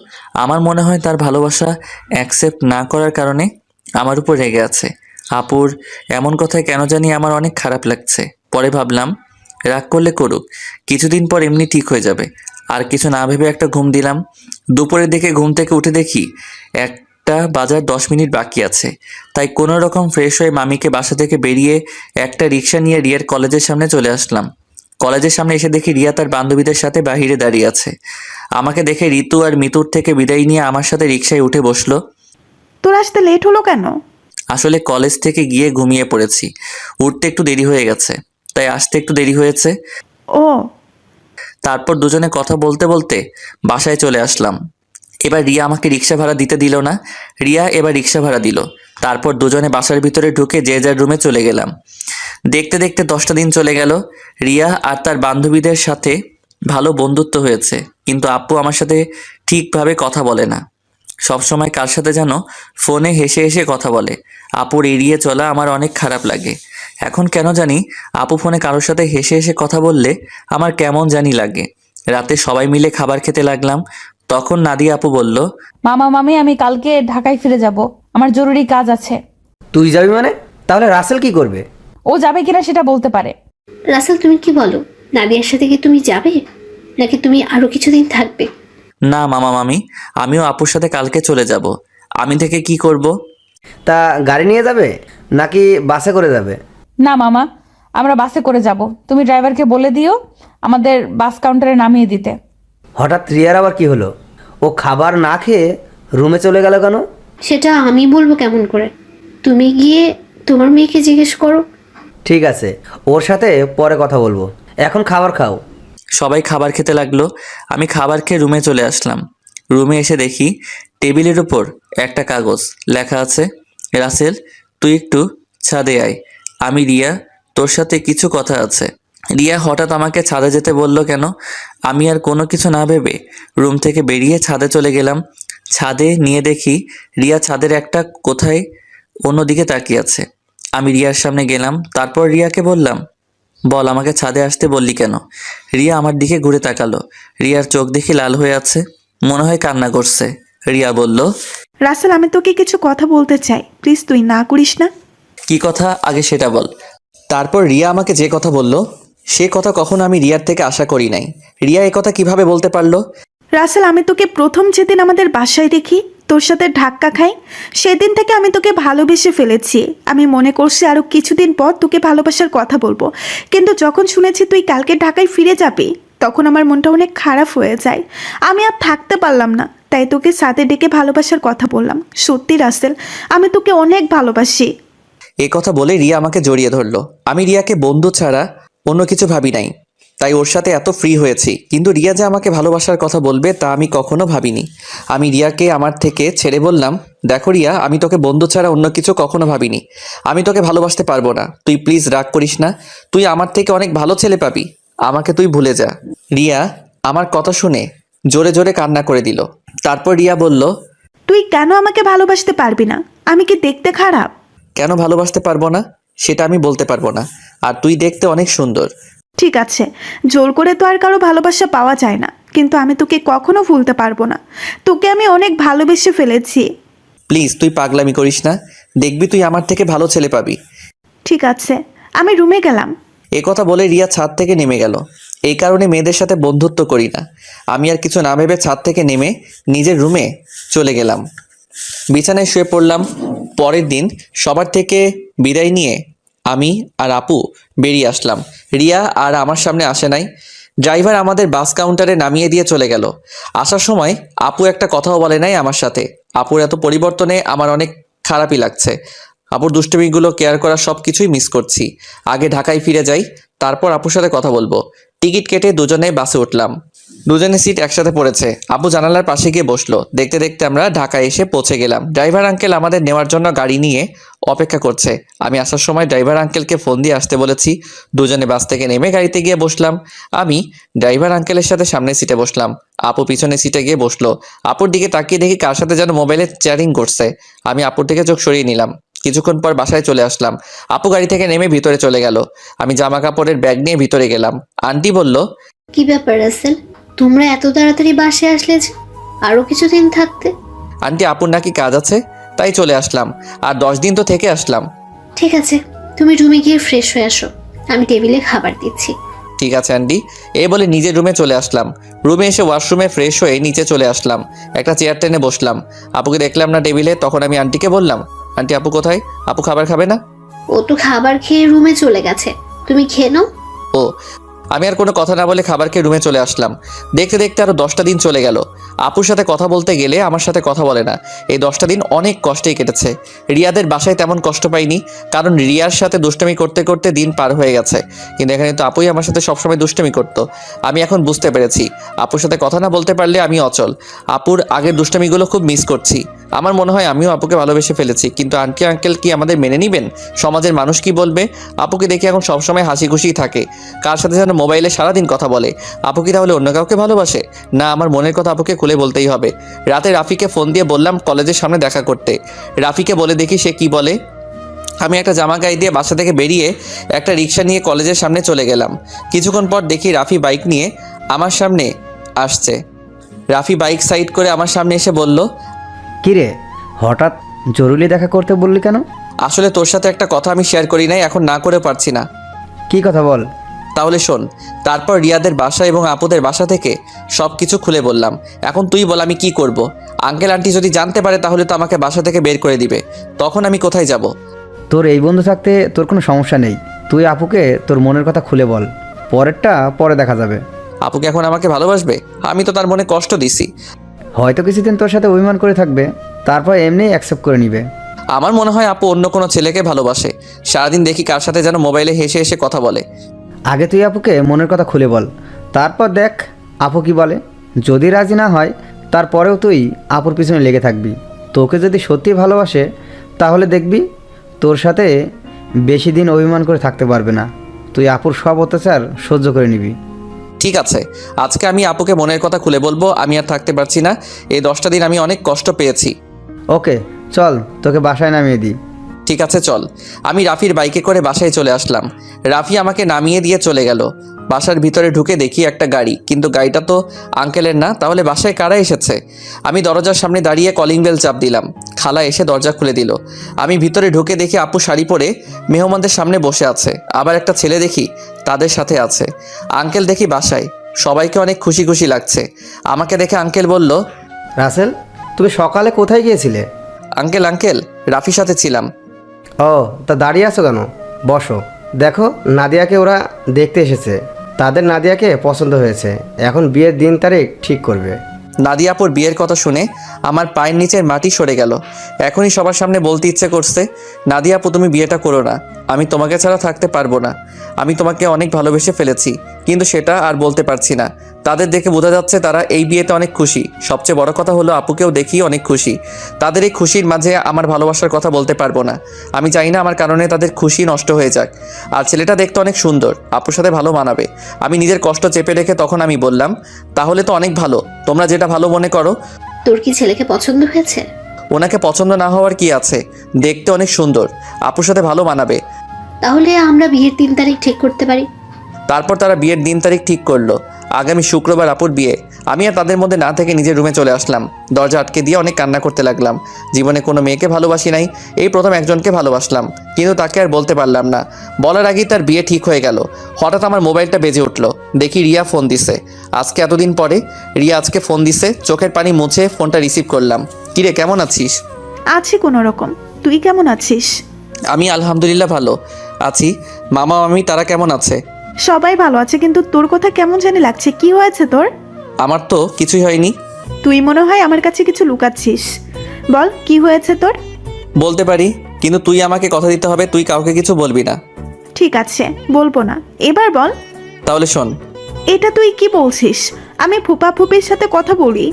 [SPEAKER 2] আমার মনে হয় তার ভালোবাসা অ্যাকসেপ্ট না করার কারণে আমার উপর রেগে আছে। আপুর এমন কথায় কেন জানি আমার অনেক খারাপ লাগছে। পরে ভাবলাম, রাগ করলে করুক, কিছুদিন পর এমনি ঠিক হয়ে যাবে। আর কিছু না ভেবে একটা ঘুম দিলাম। দুপুরের দিকে ঘুম থেকে উঠে দেখি 1:10 বাকি আছে। তাই কোনো রকম ফ্রেশ হয়ে মামিকে বাসা থেকে বেরিয়ে একটা রিক্সা নিয়ে রিয়ার কলেজের সামনে চলে আসলাম। কলেজের সামনে এসে দেখি রিয়া তার বান্ধবীদের সাথে বাহিরে দাঁড়িয়ে আছে। আমাকে দেখে ঋতু আর মিতুর থেকে বিদায় নিয়ে আমার সাথে রিক্সায় উঠে বসলো।
[SPEAKER 4] তোর আসতে লেট হলো কেন?
[SPEAKER 2] আসলে কলেজ থেকে গিয়ে ঘুমিয়ে পড়েছি, উঠতে একটু দেরি হয়ে গেছে, তাই আসতে একটু দেরি হয়েছে।
[SPEAKER 4] ও,
[SPEAKER 2] তারপর দুজনে কথা বলতে বলতে বাসায় চলে আসলাম। এবার রিয়া আমাকে রিক্সা ভাড়া দিতে দিল না, রিয়া এবার রিক্সা ভাড়া দিল। তারপর দুজনে বাসার ভিতরে ঢুকে যে যার রুমে চলে গেলাম। দেখতে দেখতে 10টা দিন চলে গেল। রিয়া আর তার বান্ধবীদের সাথে ভালো বন্ধুত্ব হয়েছে, কিন্তু আপু আমার সাথে ঠিকভাবে কথা বলে না। সবসময় কার সাথে যেন ফোনে হেসে হেসে কথা বলে। আপুর এড়িয়ে চলা আমার অনেক খারাপ লাগে। এখন কেন জানি আপু ফোনে কারোর সাথে হেসে হেসে কথা বললে আমার কেমন জানি লাগে। রাতে সবাই মিলে খাবার খেতে লাগলাম। তখন নাদিয়া আপু বলল,
[SPEAKER 1] মামা মামি আমি কালকে ঢাকায় ফিরে যাব, আমার জরুরি কাজ আছে।
[SPEAKER 5] তুই যাবি মানে? তাহলে রাসেল কি করবে?
[SPEAKER 1] ও যাবে কিনা সেটা বলতে পারে।
[SPEAKER 6] রাসেল তুমি কি বলো, নাদিয়ার সাথে কি তুমি যাবে নাকি তুমি আরো কিছুদিন থাকবে?
[SPEAKER 2] না মামা মামি, আমিও আপুর সাথে কালকে চলে যাব। আমি থেকে কি করব?
[SPEAKER 5] তা গাড়ি নিয়ে যাবে নাকি বাসে করে যাবে?
[SPEAKER 1] না মামা, আমরা বাসে করে যাব। তুমি ড্রাইভারকে বলে দিও আমাদের বাস কাউন্টারে নামিয়ে দিতে।
[SPEAKER 5] হঠাৎ রিয়ার আবার কি হলো? ও খাবার না খেয়ে রুমে চলে গেল কেন?
[SPEAKER 6] সেটা আমি বলবো কেমন করে? তুমি গিয়ে তোমার মেয়েকে জিজ্ঞেস করো।
[SPEAKER 5] ঠিক আছে, ওর সাথে পরে কথা বলবো, এখন খাবার খাও।
[SPEAKER 2] সবাই খাবার খেতে লাগলো। আমি খাবার খেয়ে রুমে চলে আসলাম। রুমে এসে দেখি টেবিলের উপর একটা কাগজ, লেখা আছে, রাসেল তুই একটু ছাদে আয়, আমি রিয়া তোর সাথে কিছু কথা আছে। রিয়া হঠাৎ আমাকে ছাদে যেতে বলল কেন? আমি আর কোনো কিছু না ভেবে রুম থেকে বেরিয়ে ছাদে চলে গেলাম। ছাদে নিয়ে দেখি রিয়া ছাদের একটা কোথায় অন্যদিকে তাকিয়ে আছে। আমি রিয়ার সামনে গেলাম, তারপর রিয়াকে বললাম, বল আমাকে ছাদে আসতে বললি কেন? রিয়া আমার দিকে ঘুরে তাকালো। রিয়ার চোখ দেখি লাল হয়ে আছে, মনে হয় কান্না করছে। রিয়া বলল,
[SPEAKER 4] রাসেল আমি তোকে কিছু কথা বলতে চাই, প্লিজ তুই না করিস না।
[SPEAKER 2] কি কথা আগে সেটা বল। তারপর রিয়া আমাকে যে কথা বলল সে কথা কখনো আমি রিয়ার থেকে আশা করি নাই। রিয়া এ কথা কিভাবে বলতে পারলো?
[SPEAKER 4] রাসেল আমি তোকে প্রথম যেদিন আমাদের বাসায় দেখি, তোর সাথে ধাক্কা খাই, সেদিন থেকে আমি তোকে ভালোবেসে ফেলেছি। আমি মনে করছি আরও কিছুদিন পর তোকে ভালোবাসার কথা বলবো, কিন্তু যখন শুনেছি তুই কালকে ঢাকায় ফিরে যাবি তখন আমার মনটা অনেক খারাপ হয়ে যায়। আমি আর থাকতে পারলাম না, তাই তোকে সাথে ডেকে ভালোবাসার কথা বললাম। সত্যি রাসেল, আমি তোকে অনেক ভালোবাসি।
[SPEAKER 2] এ কথা বলে রিয়া আমাকে জড়িয়ে ধরলো। আমি রিয়াকে বন্ধু ছাড়া অন্য কিছু ভাবি নাই, তাই ওর সাথে এত ফ্রি হয়েছি। কিন্তু রিয়া যে আমাকে ভালোবাসার কথা বলবে তা আমি কখনো ভাবিনি। আমি রিয়াকে আমার থেকে ছেড়ে বললাম, দেখো রিয়া, আমি তোকে বন্ধু ছাড়া অন্য কিছু কখনো ভাবিনি। আমি তোকে ভালোবাসতে পারবো না, তুই প্লিজ রাগ করিস না। তুই আমার থেকে অনেক ভালো ছেলে পাবি, আমাকে তুই ভুলে যা। রিয়া আমার কথা শুনে জোরে জোরে কান্না করে দিল। তারপর রিয়া বলল,
[SPEAKER 4] তুই কেন আমাকে ভালোবাসতে পারবি না? আমি কি দেখতে খারাপ?
[SPEAKER 2] কেন ভালোবাসতে পারবো না সেটা আমি বলতে পারবো না, আর তুই দেখতে অনেক সুন্দর।
[SPEAKER 4] ঠিক আছে, জোর করে তো আর কারো ভালোবাসা পাওয়া যায় না, কিন্তু আমি তোকে কখনো ভুলতে পারবো না। তোকে আমি অনেক ভালোবেসে ফেলেছি।
[SPEAKER 2] প্লিজ তুই পাগলামি করিস না, দেখবি তুই আমার থেকে ভালো ছেলে পাবি।
[SPEAKER 4] ঠিক আছে, আমি রুমে গেলাম।
[SPEAKER 2] এ কথা বলে রিয়া ছাদ থেকে নেমে গেল। এই কারণে মেয়েদের সাথে বন্ধুত্ব করি না। আমি আর কিছু না ভেবে ছাদ থেকে নেমে নিজের রুমে চলে গেলাম, বিছানায় শুয়ে পড়লাম। পরের দিন সবার থেকে বিদায় নিয়ে আমি আর আপু বেরিয়ে আসলাম। রিয়া আর আমার সামনে আসে নাই। ড্রাইভার আমাদের বাস কাউন্টারে নামিয়ে দিয়ে চলে গেল। আসার সময় আপু একটা কথাও বলে নাই আমার সাথে। আপুর এত পরিবর্তনে আমার অনেক খারাপই লাগছে। আপুর দুষ্টুমিগুলো কেয়ার করা সব কিছুই মিস করছি। আগে ঢাকায় ফিরে যাই, তারপর আপুর সাথে কথা বলবো। টিকিট কেটে দুজনে বাসে উঠলাম। দুজনে সিট একসাথে পড়েছে। আপু জানালার পাশে গিয়ে বসলো। দেখতে দেখতে আমরা ঢাকায় এসে পৌঁছে গেলাম। ড্রাইভার আঙ্কেল আমাদের নেওয়ার জন্য গাড়ি নিয়ে অপেক্ষা করছে। আমি আসার সময় ড্রাইভার আঙ্কেলকে ফোন দিয়ে আসতে বলেছি। দুজনে বাস থেকে নেমে গাড়িতে গিয়ে বসলাম। আমি ড্রাইভার আঙ্কেলের সাথে সামনের সিটে বসলাম, আপু পিছনের সিটে গিয়ে বসলো। আপুর দিকে তাকিয়ে দেখি কার সাথে যেন মোবাইলে চ্যাটিং করছে। আমি আপুর থেকে চোখ সরিয়ে নিলাম। কিছুক্ষণ পর বাসায় চলে আসলাম। আপু গাড়ি থেকে নেমে ভিতরে চলে গেল। আমি জামা কাপড়ের ব্যাগ নিয়ে ভিতরে গেলাম। আন্টি বলল,
[SPEAKER 6] কি ব্যাপার রাসেল, তোমরা এত তাড়াতাড়ি বাসে আসলে যে? আরো কিছুদিন থাকতে।
[SPEAKER 2] আন্টি আপুর নাকি কাজ আছে, তাই চলে আসলাম। আর 10 দিন তো থেকে আসলাম।
[SPEAKER 6] ঠিক আছে, তুমি রুমে গিয়ে ফ্রেশ হয়ে আসো, আমি টেবিলে খাবার দিচ্ছি।
[SPEAKER 2] ঠিক আছে আন্টি, এই বলে নিজের রুমে চলে আসলাম। রুমে এসে ওয়াশরুমে ফ্রেশ হয়ে নিচে চলে আসলাম। একটা চেয়ার টেনে বসলাম। আপুকে দেখলাম না টেবিলে, তখন আমি আন্টিকে বললাম, আন্টি আপু কোথায়? আপু খাবার খাবে না?
[SPEAKER 6] ও তো খাবার খেয়ে রুমে চলে গেছে, তুমি খেয়ে নাও।
[SPEAKER 2] ও, আমি আর কোনো কথা না বলে খাবার খেয়ে রুমে চলে আসলাম। দেখতে দেখতে আরও 10টা দিন চলে গেল। আপুর সাথে কথা বলতে গেলে আমার সাথে কথা বলে না। এই 10টা দিন অনেক কষ্টেই কেটেছে। রিয়াদের বাসায় তেমন কষ্ট পাইনি, কারণ রিয়ার সাথে দুষ্টমি করতে করতে দিন পার হয়ে গেছে। কিন্তু এখানে তো আপুই আমার সাথে সবসময় দুষ্টমি করতো। আমি এখন বুঝতে পেরেছি, আপুর সাথে কথা না বলতে পারলে আমি অচল। আপুর আগের দুষ্টমিগুলো খুব মিস করছি। আমার মনে হয় আমিও আপুকে ভালোবেসে ফেলেছি, কিন্তু আন্টি আঙ্কেল কি আমাদের মেনে নেবেন? সমাজের মানুষ কি বলবে? আপুকে দেখি এখন সবসময় হাসি খুশিই থাকে, কার সাথে যেন মোবাইলে সারাদিন কথা বলে। আপু কি তাহলে অন্য কাউকে ভালোবাসে? না, আমার মনের কথা আপুকে খুলে বলতেই হবে। রাতে রাফিকে ফোন দিয়ে বললাম কলেজের সামনে দেখা করতে। রাফিকে বলে দেখি সে কি বলে। আমি একটা জামা গায়ে দিয়ে বাসা থেকে বেরিয়ে একটা রিক্সা নিয়ে কলেজের সামনে চলে গেলাম। কিছুক্ষণ পর দেখি রাফি বাইক নিয়ে আমার সামনে আসছে। রাফি বাইক সাইড করে আমার সামনে এসে বলল,
[SPEAKER 5] কিরে, হঠাৎ জরুরি দেখা করতে বললি কেন?
[SPEAKER 2] আসলে তোর সাথে একটা কথা আমি শেয়ার করি নাই, এখন না করে পারছি না।
[SPEAKER 5] কি কথা বল।
[SPEAKER 2] তাহলে শোন। তারপর রিয়াদের বাসা এবং আপুদের বাসা থেকে সব কিছু খুলে বললাম। এখন তুই বল আমি কি করব? আঙ্কেল আন্টি যদি জানতে পারে তাহলে তো আমাকে বাসা থেকে বের করে দিবে। তখন আমি কোথায় যাব?
[SPEAKER 5] তোর এই বন্ধু থাকতে তোর কোনো সমস্যা নেই। তুই আপুকে তোর মনের কথা খুলে বল, পরেরটা পরে দেখা যাবে।
[SPEAKER 2] আপুকে এখন আমাকে ভালোবাসবে? আমি তো তার মনে কষ্ট দিছি।
[SPEAKER 5] হয়তো কিছুদিন তোর সাথে অভিমান করে থাকবে, তারপর এমনিই অ্যাকসেপ্ট করে নিবে।
[SPEAKER 2] আমার মনে হয় আপু অন্য কোনো ছেলেকে ভালোবাসে। সারাদিন দেখি কার সাথে যেন মোবাইলে হেসে হেসে কথা বলে।
[SPEAKER 5] আগে তুই আপুকে মনের কথা খুলে বল, তারপর দেখ আপু কি বলে। যদি রাজি না হয় তারপরেও তুই আপুর পিছনে লেগে থাকবি। তোকে যদি সত্যি ভালোবাসে তাহলে দেখবি তোর সাথে বেশি দিন অভিমান করে থাকতে পারবে না। তুই আপুর সব অত্যাচার সহ্য করে নিবি।
[SPEAKER 2] ঠিক আছে, আজকে আমি আপুকে মনের কথা খুলে বলবো। আমি আর থাকতে পারছি না। এই 10টা দিন আমি অনেক কষ্ট পেয়েছি।
[SPEAKER 5] ওকে চল, তোকে বাসায় নামিয়ে দিই।
[SPEAKER 2] ঠিক আছে চল। আমি রাফির বাইকে করে বাসায় চলে আসলাম। রাফি আমাকে নামিয়ে দিয়ে চলে গেল। বাসার ভিতরে ঢুকে দেখি একটা গাড়ি, কিন্তু গাড়িটা তো আঙ্কেলের না। তাহলে বাসায় কারা এসেছে? আমি দরজার সামনে দাঁড়িয়ে কলিং বেল চাপ দিলাম। খালা এসে দরজা খুলে দিল। আমি ভিতরে ঢুকে দেখি আপু শাড়ি পরে মেহমানদের সামনে বসে আছে। আবার একটা ছেলে দেখি তাদের সাথে আছে। আঙ্কেল দেখি বাসায়। সবাইকে অনেক খুশি খুশি লাগছে। আমাকে দেখে আঙ্কেল বলল,
[SPEAKER 5] রাসেল, তুমি সকালে কোথায় গিয়েছিলে?
[SPEAKER 2] আঙ্কেল রাফির সাথে ছিলাম।
[SPEAKER 7] ও, তা দাঁড়িয়ে আছো কেন? বসো। দেখো, নাদিয়াকে ওরা দেখতে এসেছে। তাদের নাদিয়াকে পছন্দ হয়েছে। এখন বিয়ের দিন তারিখ ঠিক করবে।
[SPEAKER 2] নাদিয়াপুর বিয়ের কথা শুনে আমার পায়ের নিচের মাটি সরে গেল। এখনই সবার সামনে বলতে ইচ্ছে করছে, নাদিয়াপু তুমি বিয়েটা করো না। আমি তোমাকে ছাড়া থাকতে পারবো না। আমি তোমাকে অনেক ভালোবেসে ফেলেছি, কিন্তু সেটা আর বলতে পারছি না। তাদের দেখে বোঝা যাচ্ছে তারা এই বিয়েতে অনেক খুশি। সবচেয়ে বড় কথা হলো আপুকেও দেখি অনেক খুশি। তাদের এই খুশির মাঝে আমার ভালোবাসার কথা বলতে পারবো না। আমি চাই না আমার কারণে তাদের খুশি নষ্ট হয়ে যাক। আর ছেলেটা দেখতে অনেক সুন্দর, আপুর সাথে ভালো মানাবে। আমি নিজের কষ্ট চেপে রেখে তখন আমি বললাম, তাহলে তো অনেক ভালো, তোমরা যেটা ভালো মনে করো।
[SPEAKER 6] তোর কি ছেলেকে পছন্দ হয়েছে?
[SPEAKER 2] ওনাকে পছন্দ না হওয়ার কি আছে? দেখতে অনেক সুন্দর, আপুর সাথে ভালো মানাবে।
[SPEAKER 6] তাহলে আমরা বিয়ের 3 তারিখ ঠিক করতে পারি।
[SPEAKER 2] তারপর তারা বিয়ের দিন তারিখ ঠিক করলো। আগামী শুক্রবার আপুর বিয়ে। আমি আর তাদের মধ্যে না থেকে নিজের রুমে চলে আসলাম। দরজা আটকে দিয়ে অনেক কান্না করতে লাগলাম। জীবনে কোনো মেয়েকে ভালোবাসি নাই, এই প্রথম একজনকে ভালোবাসলাম, কিন্তু তাকে আর বলতে পারলাম না। বলার আগেই তার বিয়ে ঠিক হয়ে গেল। হঠাৎ আমার মোবাইলটা বেজে উঠলো। দেখি রিয়া ফোন দিছে। আজকে এতদিন পরে রিয়া আজকে ফোন দিছে। চোখের পানি মুছে ফোনটা রিসিভ করলাম। কিরে, কেমন আছিস?
[SPEAKER 4] আছি কোনো রকম। তুই কেমন আছিস?
[SPEAKER 2] আমি আলহামদুলিল্লাহ ভালো আছি। মামা মামি তারা কেমন আছে?
[SPEAKER 4] সবাই ভালো আছে, কিন্তু তোর কথা কেমন জানি লাগছে। কি হয়েছে তোর?
[SPEAKER 2] আমার তো কিছুই হয়নি।
[SPEAKER 4] তুই মনে হয় আমার কাছে কিছু লুকাচ্ছিস। বল কি হয়েছে তোর?
[SPEAKER 2] বলতে পারি, কিন্তু তুই আমাকে কথা দিতে হবে, তুই কাউকে কিছু বলবি না।
[SPEAKER 4] ঠিক আছে, বলবো না। এবার বল।
[SPEAKER 2] তাহলে শোন।
[SPEAKER 4] এটা তুই কি বলছিস? আমি ফুপা ফুপির সাথে কথা বলি?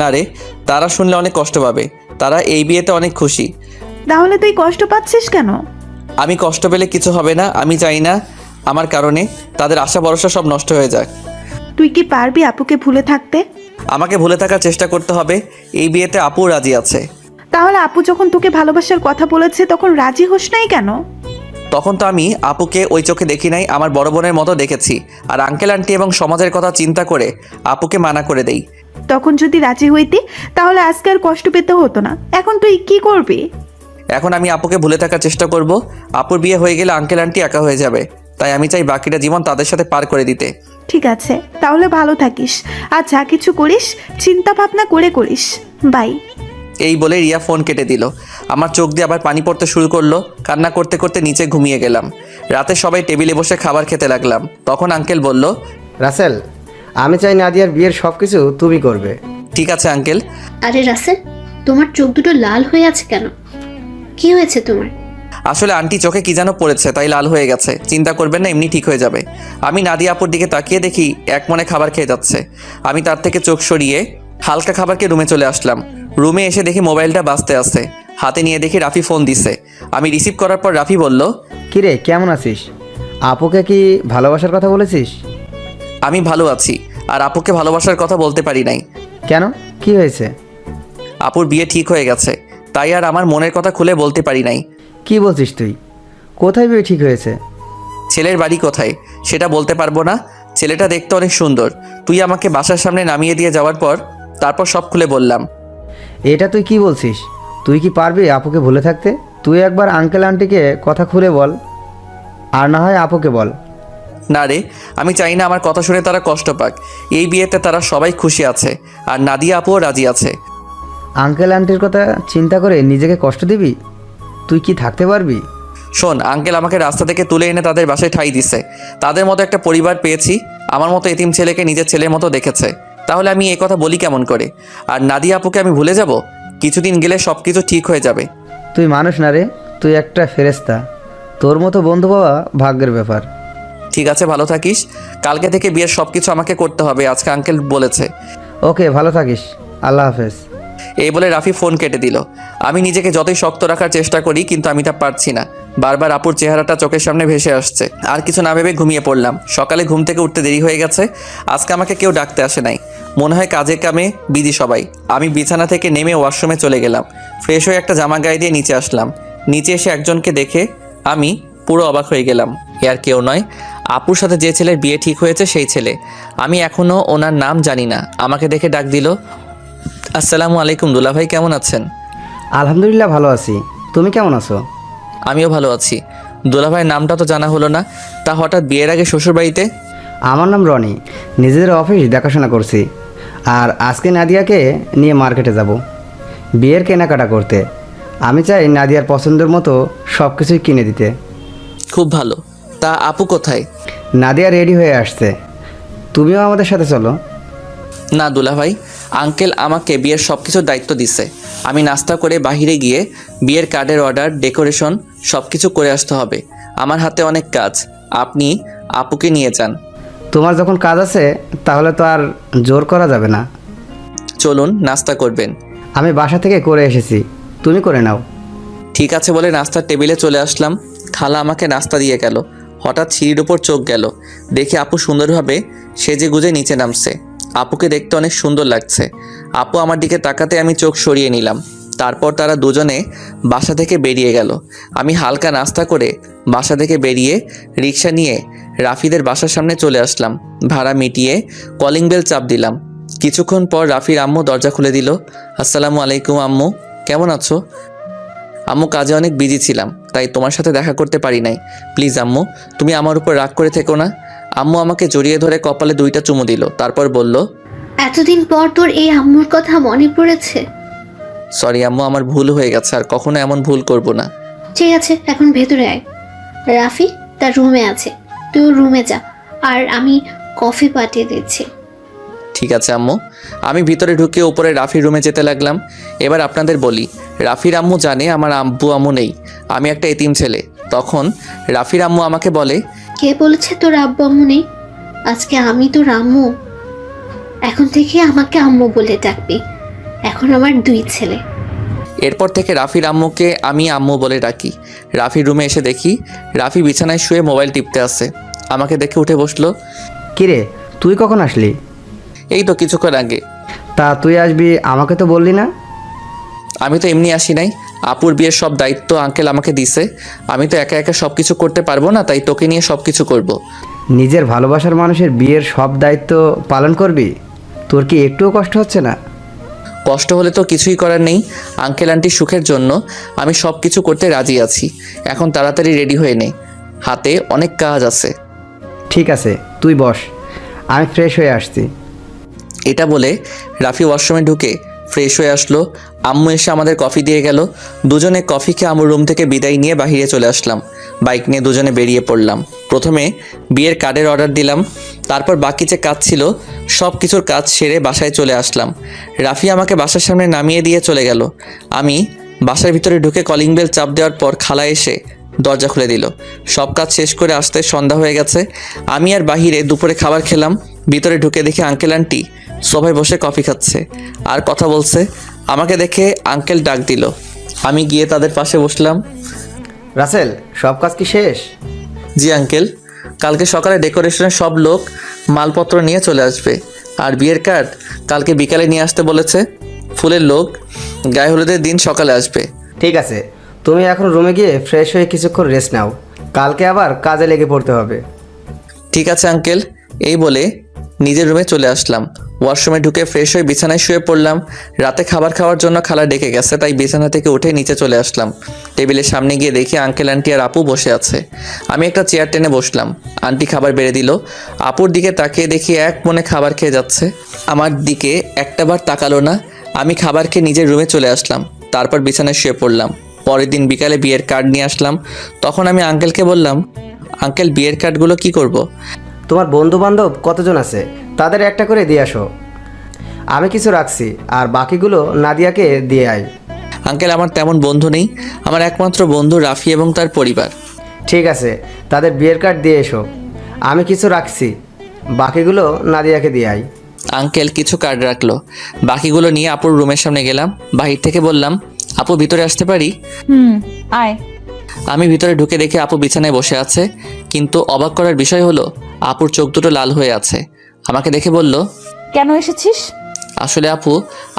[SPEAKER 2] না রে, তারা শুনলে অনেক কষ্ট পাবে। তারা এই বিয়েতে অনেক খুশি।
[SPEAKER 4] তাহলে তুই কষ্ট পাচ্ছিস কেন?
[SPEAKER 2] আমি কষ্ট পেলে কিছু হবে না। আমি চাই না আমার কারণে তাদের আশা ভরসা সব নষ্ট হয়ে যাক।
[SPEAKER 4] তুই কি পারবি আপুকে ভুলে থাকতে?
[SPEAKER 2] আমাকে ভুলে থাকার চেষ্টা করতে হবে। এই বিয়েতে আপু রাজি আছে।
[SPEAKER 4] তাহলে আপু যখন তোকে ভালোবাসার কথা বলেছে তখন রাজি হোস নাই কেন?
[SPEAKER 2] তখন তো আমি আপুকে ওই চোখে দেখি নাই, আমার বড় বোনের মতো দেখেছি। আর আঙ্কেল আন্টি এবং সমাজের কথা চিন্তা করে আপুকে মানা করে দেই।
[SPEAKER 4] তখন যদি রাজি হইতি তাহলে আজকে আর কষ্ট পেতে হতো না। এখন তুই কি করবি?
[SPEAKER 2] এখন আমি আপুকে ভুলে থাকার চেষ্টা করব। আপুর বিয়ে হয়ে গেলে আঙ্কেল আন্টি একা হয়ে যাবে। তাই আমি চাই বাকিটা জীবন তাদের সাথে পার করে দিতে।
[SPEAKER 4] ঠিক আছে, তাহলে ভালো থাকিস, আর যা কিছু করিস চিন্তা ভাবনা করে করিস। বাই।
[SPEAKER 2] এই বলে রিয়া ফোন কেটে দিল। আমার চোখ দিয়ে আবার পানি পড়তে শুরু করলো। কান্না করতে করতে নিচে ঘুমিয়ে গেলাম। রাতে সবাই টেবিলে বসে খাবার খেতে লাগলাম। তখন আঙ্কেল বলল,
[SPEAKER 7] রাসেল, আমি চাই নাদিয়ার বিয়ের সব কিছু তুমি করবে।
[SPEAKER 2] ঠিক আছে আঙ্কেল।
[SPEAKER 6] আরে রাসেল, তোমার চোখ দুটো লাল হয়ে আছে কেন? কি হয়েছে তোমার?
[SPEAKER 2] আসলে আন্টি চোখে কি যেন পড়েছে, তাই লাল হয়ে গেছে। চিন্তা করবেন না, এমনি ঠিক হয়ে যাবে। আমি নাদিয়া আপুর দিকে তাকিয়ে দেখি এক মনে খাবার খেয়ে যাচ্ছে। আমি তার থেকে চোখ সরিয়ে হালকা খাবারকে রুমে চলে আসলাম। রুমে এসে দেখি মোবাইলটা বাজতে আছে। হাতে নিয়ে দেখি রাফি ফোন দিছে। আমি রিসিভ করার পর রাফি বলল,
[SPEAKER 5] কিরে কেমন আছিস? আপুকে কি ভালোবাসার কথা বলেছিস?
[SPEAKER 2] আমি ভালো আছি, আর আপুকে ভালোবাসার কথা বলতে পারি নাই।
[SPEAKER 5] কেন, কি হয়েছে?
[SPEAKER 2] আপুর বিয়ে ঠিক হয়ে গেছে, তাই আর আমার মনের কথা খুলে বলতে পারি নাই।
[SPEAKER 5] কি বলছিস তুই? কোথায় বিয়ে ঠিক হয়েছে?
[SPEAKER 2] ছেলের বাড়ি কোথায় সেটা বলতে পারবো না। ছেলেটা দেখতে অনেক সুন্দর। তুই আমাকে বাসার সামনে নামিয়ে দিয়ে যাওয়ার পর তারপর সব খুলে বললাম।
[SPEAKER 5] এটা তুই কি বলছিস? তুই কি পারবি আপুকে ভুলে থাকতে? তুই একবার আঙ্কেল আন্টিকে কথা খুলে বল, আর না হয় আপুকে বল।
[SPEAKER 2] না রে, আমি চাই না আমার কথা শুনে তারা কষ্ট পাক। এই বিয়েতে তারা সবাই খুশি আছে, আর নাদিয়া আপুও রাজি আছে।
[SPEAKER 5] আঙ্কেল আন্টির কথা চিন্তা করে নিজেকে কষ্ট দিবি? তুই কি থাকতে পারবি?
[SPEAKER 2] শোন, আঙ্কেল আমাকে রাস্তা থেকে তুলে এনে তাদের বাসায় ঠাঁই দিছে। তাদের মতো একটা পরিবার পেয়েছি। আমার মতো এতিম ছেলেকে নিজের ছেলের মতো দেখেছে। তাহলে আমি এই কথা বলি কেমন করে? আর নাদিয়া আপুকে আমি ভুলে যাব? কিছুদিন গেলে সব কিছু ঠিক হয়ে যাবে।
[SPEAKER 5] তুই মানুষ না রে, তুই একটা ফেরেশতা। তোর মতো বন্ধু পাওয়া ভাগ্যের ব্যাপার।
[SPEAKER 2] ঠিক আছে, ভালো থাকিস। কালকে থেকে বিয়ের সব কিছু আমাকে করতে হবে, আজকে আঙ্কেল বলেছে।
[SPEAKER 5] ওকে, ভালো থাকিস। আল্লাহ হাফেজ।
[SPEAKER 2] এই বলে রাফি ফোন কেটে দিল। আমি নিজেকে যতই শক্ত রাখার চেষ্টা করি, কিন্তু আমি তা পারছি না। বারবার আপুর চেহারাটা চোখের সামনে ভেসে আসছে। আর কিছু না ভেবে ঘুমিয়ে পড়লাম। সকালে ঘুম থেকে উঠতে দেরি হয়ে গেছে। আজকে আমাকে কেউ ডাকতে আসে নাই। মনে হয় কাজে কামে বিজি সবাই। আমি বিছানা থেকে নেমে ওয়াশরুমে চলে গেলাম। ফ্রেশ হয়ে একটা জামা গায়ে দিয়ে নিচে আসলাম। নিচে এসে একজনকে দেখে আমি পুরো অবাক হয়ে গেলাম। এ আর কেউ নয়, আপুর সাথে যে ছেলের বিয়ে ঠিক হয়েছে সেই ছেলে। আমি এখনও ওনার নাম জানি না। আমাকে দেখে ডাক দিল, আসসালামু আলাইকুম দুলাভাই, কেমন আছেন?
[SPEAKER 5] আলহামদুলিল্লাহ ভালো আছি। তুমি কেমন আছো?
[SPEAKER 2] আমিও ভালো আছি। দুলাভাইয়ের নামটা তো জানা হলো না, তা হঠাৎ বিয়ের আগে শ্বশুরবাড়িতে?
[SPEAKER 5] আমার নাম রনি। নিজেদের অফিস দেখাশোনা করছি, আর আজকে নাদিয়াকে নিয়ে মার্কেটে যাব বিয়ের কেনাকাটা করতে। আমি চাই নাদিয়ার পছন্দের মতো সব কিছুই কিনে দিতে।
[SPEAKER 2] খুব ভালো। তা আপু কোথায়?
[SPEAKER 5] নাদিয়া রেডি হয়ে আসছে, তুমিও আমাদের সাথে চলো।
[SPEAKER 2] না দুলাভাই, আঙ্কেল আমাকে বিয়ের সব কিছুর দায়িত্ব দিছে। আমি নাস্তা করে বাইরে গিয়ে বিয়ের কার্ডের অর্ডার, ডেকোরেশন সব কিছু করে আসতে হবে। আমার হাতে অনেক কাজ। আপনি আপুকে নিয়ে যান।
[SPEAKER 5] তোমার যখন কাজ আছে তাহলে তো আর জোর করা যাবে না।
[SPEAKER 2] চলুন, নাস্তা করবেন।
[SPEAKER 5] আমি বাসা থেকে করে এসেছি, তুমি করে নাও।
[SPEAKER 2] ঠিক আছে বলে নাস্তার টেবিলে চলে আসলাম। খালা আমাকে নাস্তা দিয়ে গেল। হঠাৎ সিঁড়ির উপর চোখ গেল। দেখি আপু সুন্দরভাবে সেজে গুজে নিচে নামছে। আপুকে দেখতে অনেক সুন্দর লাগছে। আপু আমার দিকে তাকাতে আমি চোখ সরিয়ে নিলাম। তারপর তারা দুজনে বাসা থেকে বেরিয়ে গেল। আমি হালকা নাস্তা করে বাসা থেকে বেরিয়ে রিক্সা নিয়ে রাফিদের বাসার সামনে চলে আসলাম। ভাড়া মিটিয়ে কলিং বেল চাপ দিলাম। কিছুক্ষণ পর রাফির আম্মু দরজা খুলে দিল। আসসালামু আলাইকুম আম্মু, কেমন আছো? আম্মু, কাজে অনেক বিজি ছিলাম, তাই তোমার সাথে দেখা করতে পারি নাই। প্লিজ আম্মু, তুমি আমার উপর রাগ করে থেকো না। আম্মু আমাকে জড়িয়ে ধরে কপালে 2টা চুমু দিল। তারপর বলল,
[SPEAKER 6] এতদিন পর তোর এই আম্মুর কথা মনে পড়েছে?
[SPEAKER 2] সরি আম্মু, আমার ভুল হয়ে গেছে, আর কখনো এমন ভুল করব না।
[SPEAKER 6] ঠিক আছে, এখন ভেতরে আয়। রাফি তার রুমে আছে, তুই ওর রুমে যা, আর আমি কফি পাঠিয়ে দিচ্ছি।
[SPEAKER 2] ঠিক আছে আম্মু। আমি ভিতরে ঢুকে উপরে রাফির রুমে যেতে লাগলাম। এবার আপনাদের বলি, রাফির আম্মু জানে আমার আব্বু আম্মু নেই, আমি একটা এতিম ছেলে। তখন রাফির আম্মু আমাকে বলে,
[SPEAKER 6] কে বলেছে তোর আব্বু আম্মু নেই? আজকে আমি তোর আম্মু। এখন থেকে আমাকে আম্মু বলে ডাকবি। এখন আমার 2 ছেলে।
[SPEAKER 2] এরপর থেকে রাফির আম্মুকে আমি আম্মু বলে ডাকি। রাফির রুমে এসে দেখি রাফি বিছানায় শুয়ে মোবাইল টিপতে আছে। আমাকে দেখে উঠে বসলো।
[SPEAKER 5] কিরে, তুই কখন আসলি?
[SPEAKER 2] এই তো কিছুক্ষণ আগে।
[SPEAKER 5] তা তুই আসবি, আমাকে তো বললি না।
[SPEAKER 2] আমি তো এমনি আসি নাই। আপুর বিয়ের সব দায়িত্ব আঙ্কেল আমাকে দিছে। আমি তো একা একা সব কিছু করতে পারবো না, তাই তোকে নিয়ে সব কিছু করব।
[SPEAKER 5] নিজের ভালোবাসার মানুষের বিয়ের সব দায়িত্ব পালন করবি? তোর কি একটুও কষ্ট হচ্ছে না?
[SPEAKER 2] কষ্ট হলে তো কিছুই করার নেই। আঙ্কেল আন্টির সুখের জন্য আমি সব কিছু করতে রাজি আছি। এখন তাড়াতাড়ি রেডি হয়ে নে। হাতে অনেক কাজ আছে।
[SPEAKER 7] ঠিক আছে, তুই বস, আমি ফ্রেশ হয়ে আসছি।
[SPEAKER 2] এটা বলে রাফি ওয়াশরুমে ঢুকে ফ্রেশ হয়ে আসলো। আম্মু এসে আমাদের কফি দিয়ে গেল। দুজনে কফি খেয়ে আম্মুর রুম থেকে বিদায় নিয়ে বাহিরে চলে আসলাম। বাইক নিয়ে দুজনে বেরিয়ে পড়লাম। প্রথমে বিয়ের কার্ডের অর্ডার দিলাম, তারপর বাকি যে কাজ ছিল সব কিছুর কাজ সেরে বাসায় চলে আসলাম। রাফি আমাকে বাসার সামনে নামিয়ে দিয়ে চলে গেল। আমি বাসার ভিতরে ঢুকে কলিং বেল চাপ দেওয়ার পর খালা এসে দরজা খুলে দিল। সব কাজ শেষ করে আসতে সন্ধ্যা হয়ে গেছে। আমি আর বাহিরে দুপুরে খাবার খেলাম। ভিতরে ঢুকে দেখি আঙ্কেল আন্টি সোফায় বসে কফি খাচ্ছে আর কথা বলছে। আমাকে দেখে আঙ্কেল ডাক দিল। আমি গিয়ে তাদের পাশে বসলাম।
[SPEAKER 7] রাসেল, সব কাজ কি শেষ?
[SPEAKER 2] জি আঙ্কেল, কালকে সকালে ডেকোরেশনের সব লোক মালপত্র নিয়ে চলে আসবে, আর বিয়ের কার্ড কালকে বিকালে নিয়ে আসতে বলেছে। ফুলের লোক গায়ে হলুদের দিন সকালে আসবে।
[SPEAKER 7] ঠিক আছে, তুমি এখন রুমে গিয়ে ফ্রেশ হয়ে কিছুক্ষণ রেস্ট নাও, কালকে আবার কাজে লেগে পড়তে হবে।
[SPEAKER 2] ঠিক আছে আঙ্কেল, এই বলে নিজের রুমে চলে আসলাম। ওয়াশরুমে ঢুকে ফ্রেশ হয়ে বিছানায় শুয়ে পড়লাম। রাতে খাবার খাওয়ার জন্য খালা ডেকে গেছে, তাই বিছানা থেকে উঠে নিচে চলে আসলাম। টেবিলের সামনে গিয়ে দেখি আঙ্কেল আন্টি আর আপু বসে আছে। আমি একটা চেয়ার টেনে বসলাম। আন্টি খাবার বেড়ে দিল। আপুর দিকে তাকিয়ে দেখি এক মনে খাবার খেয়ে যাচ্ছে। আমার দিকে একটাবার তাকালো না। আমি খাবার খেয়ে নিজের রুমে চলে আসলাম। তারপর বিছানায় শুয়ে পড়লাম। পরের দিন বিকালে বিয়ের কার্ড নিয়ে আসলাম। তখন আমি আঙ্কেলকে বললাম, আঙ্কেল বিয়ের কার্ডগুলো কি করব?
[SPEAKER 7] তোমার বন্ধু বান্ধব কতজন আছে তাদের একটা করে দিয়ে আসো, আমি কিছু রাখছি, আর বাকিগুলো নাদিয়াকে দিয়ে আয়।
[SPEAKER 2] আঙ্কেল আমার তেমন বন্ধু নেই, আমার একমাত্র বন্ধু রাফি এবং তার পরিবার।
[SPEAKER 7] ঠিক আছে, তাদের বিয়ের কার্ড দিয়ে এসো, আমি কিছু রাখছি, বাকিগুলো নাদিয়াকে দিয়ে আয়।
[SPEAKER 2] আঙ্কেল কিছু কার্ড রাখলো। বাকিগুলো নিয়ে আপুর রুমের সামনে গেলাম। বাহির থেকে বললাম, আপু ভিতরে আসতে পারি?
[SPEAKER 1] আয়।
[SPEAKER 2] আমি ভিতরে ঢুকে দেখি আপু বিছানায় বসে আছে, কিন্তু অবাক করার বিষয় হলো আপুর চোখ দুটো লাল হয়ে আছে। আমাকে দেখে বলল,
[SPEAKER 1] কেন এসেছিস?
[SPEAKER 2] আসলে আপু,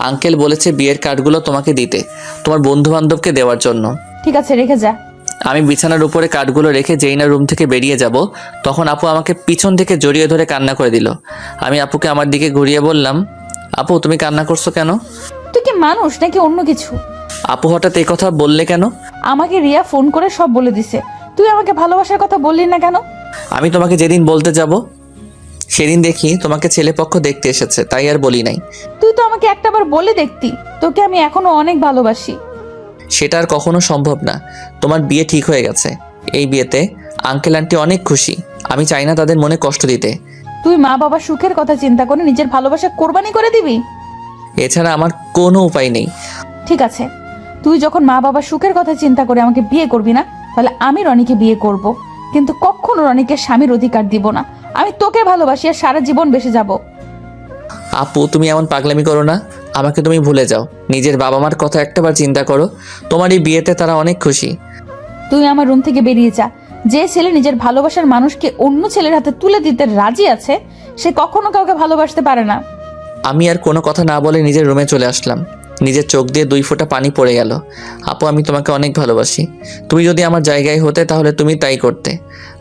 [SPEAKER 2] আঙ্কেল বলেছে বিয়ের কার্ডগুলো তোমাকে দিতে, তোমার বন্ধু বান্ধবকে দেওয়ার জন্য।
[SPEAKER 1] ঠিক আছে, রেখে যা।
[SPEAKER 2] আমি বিছানার উপরে কার্ডগুলো রেখে যেই না রুম থেকে বেরিয়ে যাব, তখন আপু আমাকে পিছন থেকে জড়িয়ে ধরে কান্না করে দিল। আমি আপুকে আমার দিকে ঘুরিয়ে বললাম, আপু তুমি কান্না করছো কেন?
[SPEAKER 1] তুই কি মানুষ নাকি অন্য কিছু?
[SPEAKER 2] আপু হঠাৎ এই কথা বললে কেন?
[SPEAKER 1] আমাকে রিয়া ফোন করে সব বলে দিছে। তুই আমাকে ভালোবাসার কথা বললি না কেন?
[SPEAKER 2] আমি তোমাকে যেদিন বলতে যাব সেদিন দেখি তোমাকে ছেলেপক্ষ দেখতে এসেছে, তাই আর বলি নাই।
[SPEAKER 1] তুই তো আমাকে একটাবার বলে দেখতি, তোকে আমি এখনো অনেক ভালোবাসি।
[SPEAKER 2] সেটা আর কখনো সম্ভব না। তোমার বিয়ে ঠিক হয়ে গেছে। এই বিয়েতে আঙ্কেল আন্টি অনেক খুশি। আমি চাই না তাদের মনে কষ্ট দিতে।
[SPEAKER 1] তুই মা বাবার সুখের কথা চিন্তা করে নিজের ভালোবাসা কোরবানি করে দিবি?
[SPEAKER 2] এছাড়া আমার কোনো উপায় নেই।
[SPEAKER 1] ঠিক আছে, তুই যখন মা বাবার সুখের কথা চিন্তা করে আমাকে বিয়ে করবি না, তাহলে আমি রনিকে বিয়ে করব, কিন্তু কখনো রনিকে স্বামীর অধিকার দিব না। আমি তোকে ভালোবাসি আর সারা জীবন বেঁচে যাব।
[SPEAKER 2] আপু তুমি এমন পাগলামি করো না। আমাকে তুমি ভুলে যাও। নিজের বাবা মার কথা একটাবার চিন্তা করো। তোমার এই বিয়েতে তারা অনেক খুশি।
[SPEAKER 1] তুই আমার রুম থেকে বেরিয়ে যা। যে ছেলে নিজের ভালোবাসার মানুষকে অন্য ছেলের হাতে তুলে দিতে রাজি আছে, সে কখনো কাউকে ভালোবাসতে পারে না।
[SPEAKER 2] আমি আর কোনো কথা না বলে নিজের রুমে চলে আসলাম। নিজের চোখ দিয়ে 2 ফোঁটা পানি পড়ে গেল। আপু আমি তোমাকে অনেক ভালোবাসি। তুমি যদি আমার জায়গায় হতে তাহলে তুমি তাই করতে।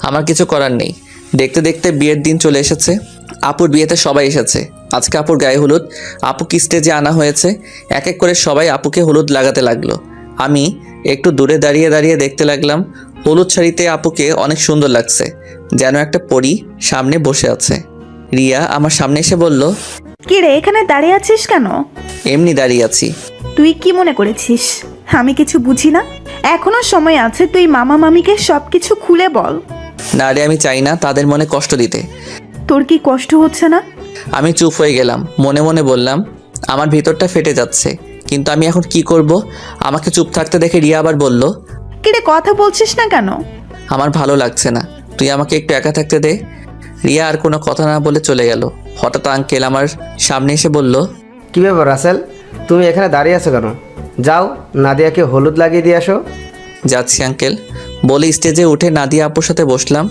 [SPEAKER 2] আমার কিছু করার নেই। দেখতে দেখতে বিয়ের দিন চলে এসেছে। আপুর বিয়েতে সবাই এসেছে। আজকে আপুর গায়ে হলুদ। আপুকে স্টেজে আনা হয়েছে। এক এক করে সবাই আপুকে হলুদ লাগাতে লাগলো। আমি একটু দূরে দাঁড়িয়ে দাঁড়িয়ে দেখতে লাগলাম। হলুদ শাড়িতে আপুকে অনেক সুন্দর লাগছে, যেন একটা পরী সামনে বসে আছে। রিয়া আমার সামনে এসে বলল,
[SPEAKER 4] কি রে, এখানে দাঁড়িয়ে আছিস কেন?
[SPEAKER 2] এমনি দাঁড়িয়ে আছি।
[SPEAKER 4] তুই কি মনে করেছিস আমি কিছু বুঝি না? এখনো সময় আছে, তুই মামা মামিকে সবকিছু খুলে বল।
[SPEAKER 2] না রে, আমি চাই না তাদের মনে কষ্ট দিতে।
[SPEAKER 4] তোর কি কষ্ট হচ্ছে না?
[SPEAKER 2] আমি চুপ হয়ে গেলাম। মনে মনে বললাম, আমার ভিতরটা ফেটে যাচ্ছে, কিন্তু আমি এখন কি করব? আমাকে চুপ থাকতে দেখে রিয়া আবার বলল,
[SPEAKER 4] কি রে, কথা বলছিস না কেন?
[SPEAKER 2] আমার ভালো লাগছে না, তুই আমাকে একটু একা থাকতে দে। রিয়া আর কোনো কথা না বলে চলে গেল। হঠাৎ আঙ্কেল আমার সামনে এসে বলল,
[SPEAKER 7] কী ব্যাপার রাসেল, তুমি এখানে দাঁড়িয়ে আছো কেন? যাও নাদিয়াকে হলুদ লাগিয়ে দিয়ে আসো।
[SPEAKER 2] যাচ্ছি আঙ্কেল। বলে স্টেজে উঠে নাদিয়া আপুর সাথে বসলাম।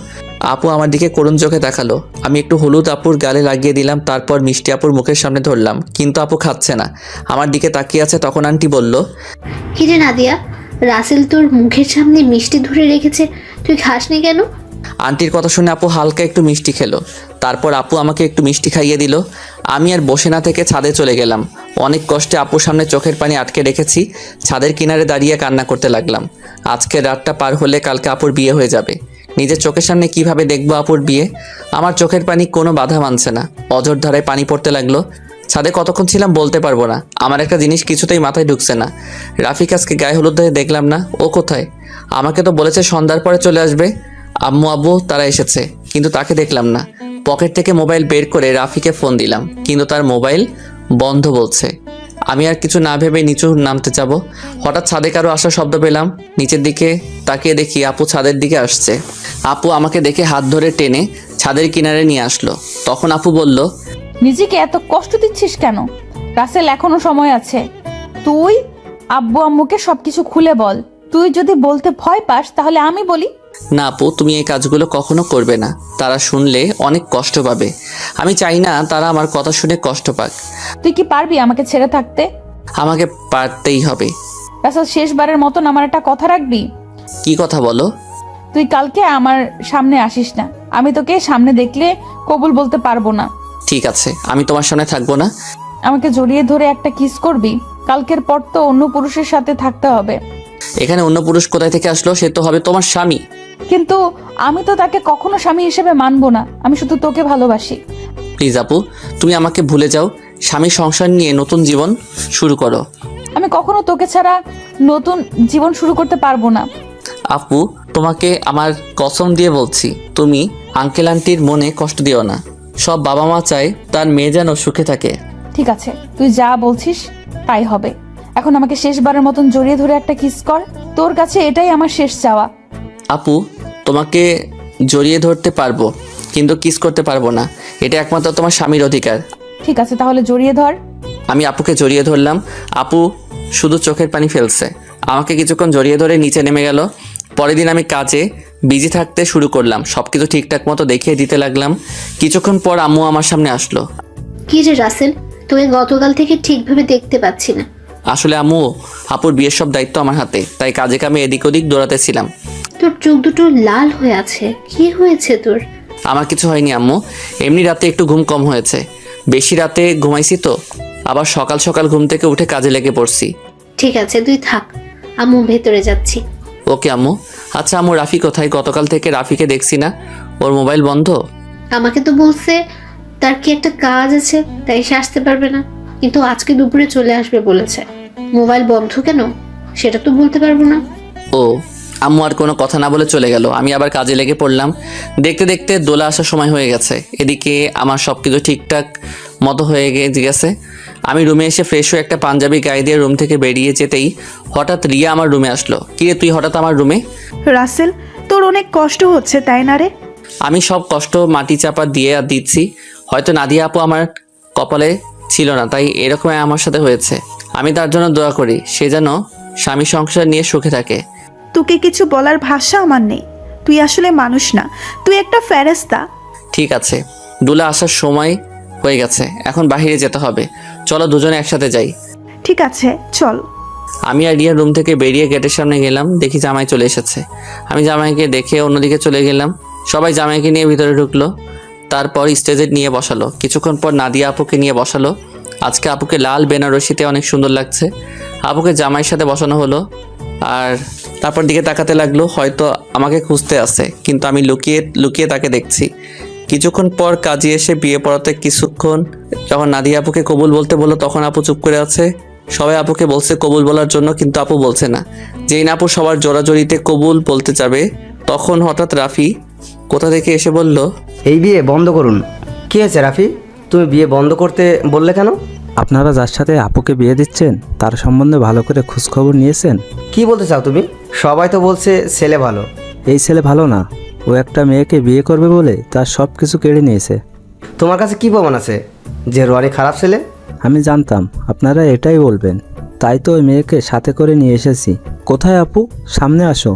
[SPEAKER 2] আপু আমার দিকে করুণ চোখে তাকালো। আমি একটু হলুদ আপুর গালে লাগিয়ে দিলাম, তারপর মিষ্টি আপুর মুখের সামনে ধরলাম, কিন্তু আপু খাচ্ছে না, আমার দিকে তাকিয়ে আছে। তখন আন্টি বলল,
[SPEAKER 6] কি রে নাদিয়া, রাসেল তোর মুখের সামনে মিষ্টি ধরে রেখেছে, তুই খাসনি কেন?
[SPEAKER 2] আন্টির কথা শুনে আপু হালকা একটু মিষ্টি খেলো। তারপর আপু আমাকে একটু মিষ্টি খাইয়ে দিল। আমি আর বসে না থেকে ছাদে চলে গেলাম। অনেক কষ্টে আপুর সামনে চোখের পানি আটকে রেখেছি। ছাদের কিনারে দাঁড়িয়ে কান্না করতে লাগলাম। আজকের রাতটা পার হলে কালকে আপুর বিয়ে হয়ে যাবে। নিজের চোখের সামনে কিভাবে দেখবো আপুর বিয়ে? আমার চোখের পানি কোনো বাধা মানছে না, অঝোর ধারায় পানি পড়তে লাগলো। ছাদে কতক্ষণ ছিলাম বলতে পারবো না। আমার একটা জিনিস কিছুতেই মাথায় ঢুকছে না, রাফিক আজকে গায়ে হলুদ হয়ে দেখলাম না, ও কোথায়? আমাকে তো বলেছে সন্ধ্যার পরে চলে আসবে, আম্মু আব্বু তারা এসেছে, কিন্তু তাকে দেখলাম না। পকেট থেকে মোবাইল বের করে রাফিকে ফোন দিলাম, কিন্তু তার মোবাইল বন্ধ বলছে। আমি আর কিছু না ভেবে নিচু নামতে যাব, হঠাৎ ছাদে কারো আসার শব্দ পেলাম। নিচের দিকে তাকিয়ে দেখি আপু ছাদের দিকে আসছে। আপু আমাকে দেখে হাত ধরে টেনে ছাদের কিনারে নিয়ে আসলো। তখন আপু বলল,
[SPEAKER 1] নিজেকে এত কষ্ট দিচ্ছিস কেন? রাসেল, এখনো সময় আছে। তুই আব্বু আম্মুকে সবকিছু খুলে বল। তুই যদি বলতে ভয় পাস তাহলে আমি বলি।
[SPEAKER 2] না আপু, তুমি এই কাজগুলো কখনো করবে না, তারা শুনলে অনেক কষ্ট পাবে। আমি চাই না তারা আমার কথা শুনে কষ্ট পাক।
[SPEAKER 1] তুই কি পারবি আমাকে ছেড়ে থাকতে?
[SPEAKER 2] আমাকে পারতেই হবে।
[SPEAKER 1] রাসেল, শেষবারের মতন আমার একটা কথা রাখবি?
[SPEAKER 2] কি কথা বলো?
[SPEAKER 1] তুই কালকে আমার সামনে আসিস না। আমি তোকে সামনে দেখলে কবুল বলতে পারবো না।
[SPEAKER 2] ঠিক আছে, আমি তোমার সামনে থাকবো না।
[SPEAKER 1] আমাকে জড়িয়ে ধরে একটা কিস করবি। কালকের পর তো অন্য পুরুষের সাথে থাকতে হবে।
[SPEAKER 2] এখানে অন্য পুরুষ কোথায় থেকে আসলো? সে তো হবে তোমার স্বামী।
[SPEAKER 1] কিন্তু আমি তো তাকে কখনো স্বামী হিসেবে মানবো না। আমি শুধু তোকে ভালোবাসি।
[SPEAKER 2] প্লিজ আপু, তুমি আমাকে ভুলে যাও, স্বামী সংসার নিয়ে নতুন জীবন শুরু করো।
[SPEAKER 1] আমি কখনো তোকে ছাড়া নতুন জীবন শুরু করতে পারবো না।
[SPEAKER 2] আপু, তোমাকে আমার কসম দিয়ে বলছি, তুমি আঙ্কেল আন্টির মনে কষ্ট দিও না। সব বাবা মা চায় তার মেয়ে যেন সুখে থাকে।
[SPEAKER 1] ঠিক আছে, তুই যা বলছিস তাই হবে। এখন আমাকে শেষবারের মতন জড়িয়ে ধরে একটা কিস কর। তোর কাছে এটাই আমার শেষ চাওয়া।
[SPEAKER 2] আপু, তোমাকে জড়িয়ে ধরতে পারবো, কিন্তু কিস করতে পারবো না। এটা একমাত্র তোমার স্বামীর অধিকার।
[SPEAKER 1] ঠিক আছে, তাহলে জড়িয়ে ধর।
[SPEAKER 2] আমি আপুকে জড়িয়ে ধরলাম। আপু শুধু চোখের পানি ফেলছে। আমাকে কিছুক্ষণ জড়িয়ে ধরে নিচে নেমে গেল। পরের দিন আমি কাজে বিজি থাকতে শুরু করলাম, সব কিছু ঠিকঠাক মতো দেখিয়ে দিতে লাগলাম। কিছুক্ষণ পর আম্মু আমার সামনে আসলো।
[SPEAKER 6] কি রে রাসেল, তোকে গতকাল থেকে ঠিকভাবে দেখতে পাচ্ছি না।
[SPEAKER 2] আসলে আম্মু, আপুর বিয়ের সব দায়িত্ব আমার হাতে, তাই কাজে কামে এদিক ওদিক দৌড়াতেছিলাম।
[SPEAKER 6] তোর চোখ দুটো লাল হয়ে আছে, কি হয়েছে তোর?
[SPEAKER 2] আমার কিছু হয়নি আম্মু, এমনি রাতে একটু ঘুম কম হয়েছে। বেশি রাতে ঘুমাইছি তো, আবার সকাল সকাল ঘুম থেকে উঠে কাজে লেগে পড়ছি।
[SPEAKER 6] ঠিক আছে, তুই থাক, আম্মু ভেতরে যাচ্ছি।
[SPEAKER 2] ওকে আম্মু। আচ্ছা আম্মু, রাফি কোথায়? গতকাল থেকে রাফিকে দেখছি না, ওর মোবাইল বন্ধ।
[SPEAKER 6] আমাকে তো বলছে তার কি একটা কাজ আছে, তাই সে আসতে পারবে না, কিন্তু আজকে দুপুরে চলে আসবে বলেছে। মোবাইল বন্ধ কেন সেটা তো বলতে পারবো না।
[SPEAKER 2] ও, আম্মু আর কোনো কথা না বলে চলে গেল। আমি আবার কাজে লেগে পড়লাম। দেখতে দেখতে দোলা আসার সময় হয়ে গেছে। এদিকে আমার সব কিছু ঠিকঠাক মতো হয়ে গেছে। আমি রুমে এসে ফ্রেশ হয়ে একটা পাঞ্জাবি গায়ে দিয়ে রুম থেকে বেরিয়ে যেতেই হঠাৎ রিয়া আমার রুমে আসলো। কিরে, তুই হঠাৎ আমার রুমে?
[SPEAKER 4] রাসেল, তোর অনেক কষ্ট হচ্ছে তাই না রে?
[SPEAKER 2] আমি সব কষ্ট মাটি চাপা দিয়ে দিচ্ছি। হয়তো নাদিয়া আপু আমার কপালে ছিল না, তাই এরকম আমার সাথে হয়েছে। আমি তার জন্য দোয়া করি, সে যেন স্বামী সংসার নিয়ে সুখে থাকে।
[SPEAKER 4] তোকে কিছু বলার ভাষা আমার নেই। তুই আসলে মানুষ না, তুই একটা ফেরেশতা।
[SPEAKER 2] ঠিক আছে, দুলা আসার সময় হয়ে গেছে, এখন বাইরে যেতে হবে। চলো দুজনে একসাথে যাই।
[SPEAKER 4] ঠিক আছে, চল।
[SPEAKER 2] আমি আর রিয়া রুম থেকে বেরিয়ে গেটের সামনে গেলাম, দেখি জামাই চলে এসেছে। আমি জামাইকে দেখে অন্যদিকে চলে গেলাম। সবাই জামাইকে নিয়ে ভিতরে ঢুকলো, তারপর স্টেজে নিয়ে বসালো। কিছুক্ষণ পর নাদিয়া আপুকে নিয়ে বসালো। আজকে আপুকে লাল বেনারসিতে অনেক সুন্দর লাগছে। আপুকে জামাইয়ের সাথে বসানো হলো, আর তারপর দিকে তাকাতে লাগলো, হয়তো আমাকে খুঁজতে আসে, কিন্তু আমি লুকিয়ে লুকিয়ে তাকে দেখছি। কিছুক্ষণ পর কাজে এসে বিয়ে পড়াতে কিছুক্ষণ যখন নাদিয়া আপুকে কবুল বলতে বললো, তখন আপু চুপ করে আছে। সবাই আপুকে বলছে কবুল বলার জন্য, কিন্তু আপু বলছে না। যেই না আপু সবার জোরাজোরিতে কবুল বলতে যাবে, তখন হঠাৎ রাফি কোথা থেকে এসে বলল,
[SPEAKER 7] এই বিয়ে বন্ধ করুন। কী হয়েছে রাফি, তুমি বিয়ে বন্ধ করতে বললে কেন?
[SPEAKER 3] আপনারা যার সাথে আপুকে বিয়ে দিচ্ছেন তার সম্বন্ধে ভালো করে খোঁজখবর নিয়েছেন?
[SPEAKER 7] কি বলতে চাও তুমি? সবাই তো বলছে ছেলে ভালো।
[SPEAKER 3] এই ছেলে ভালো না, ও একটা মেয়েকে বিয়ে করবে বলে তার সব কিছু কেড়ে নিয়েছে।
[SPEAKER 7] তোমার কাছে কি প্রমাণ আছে যে রনি খারাপ ছেলে?
[SPEAKER 3] আমি জানতাম আপনারা এটাই বলবেন, তাই তো ওই মেয়েকে সাথে করে নিয়ে এসেছি। কোথায় আপু, সামনে আসো।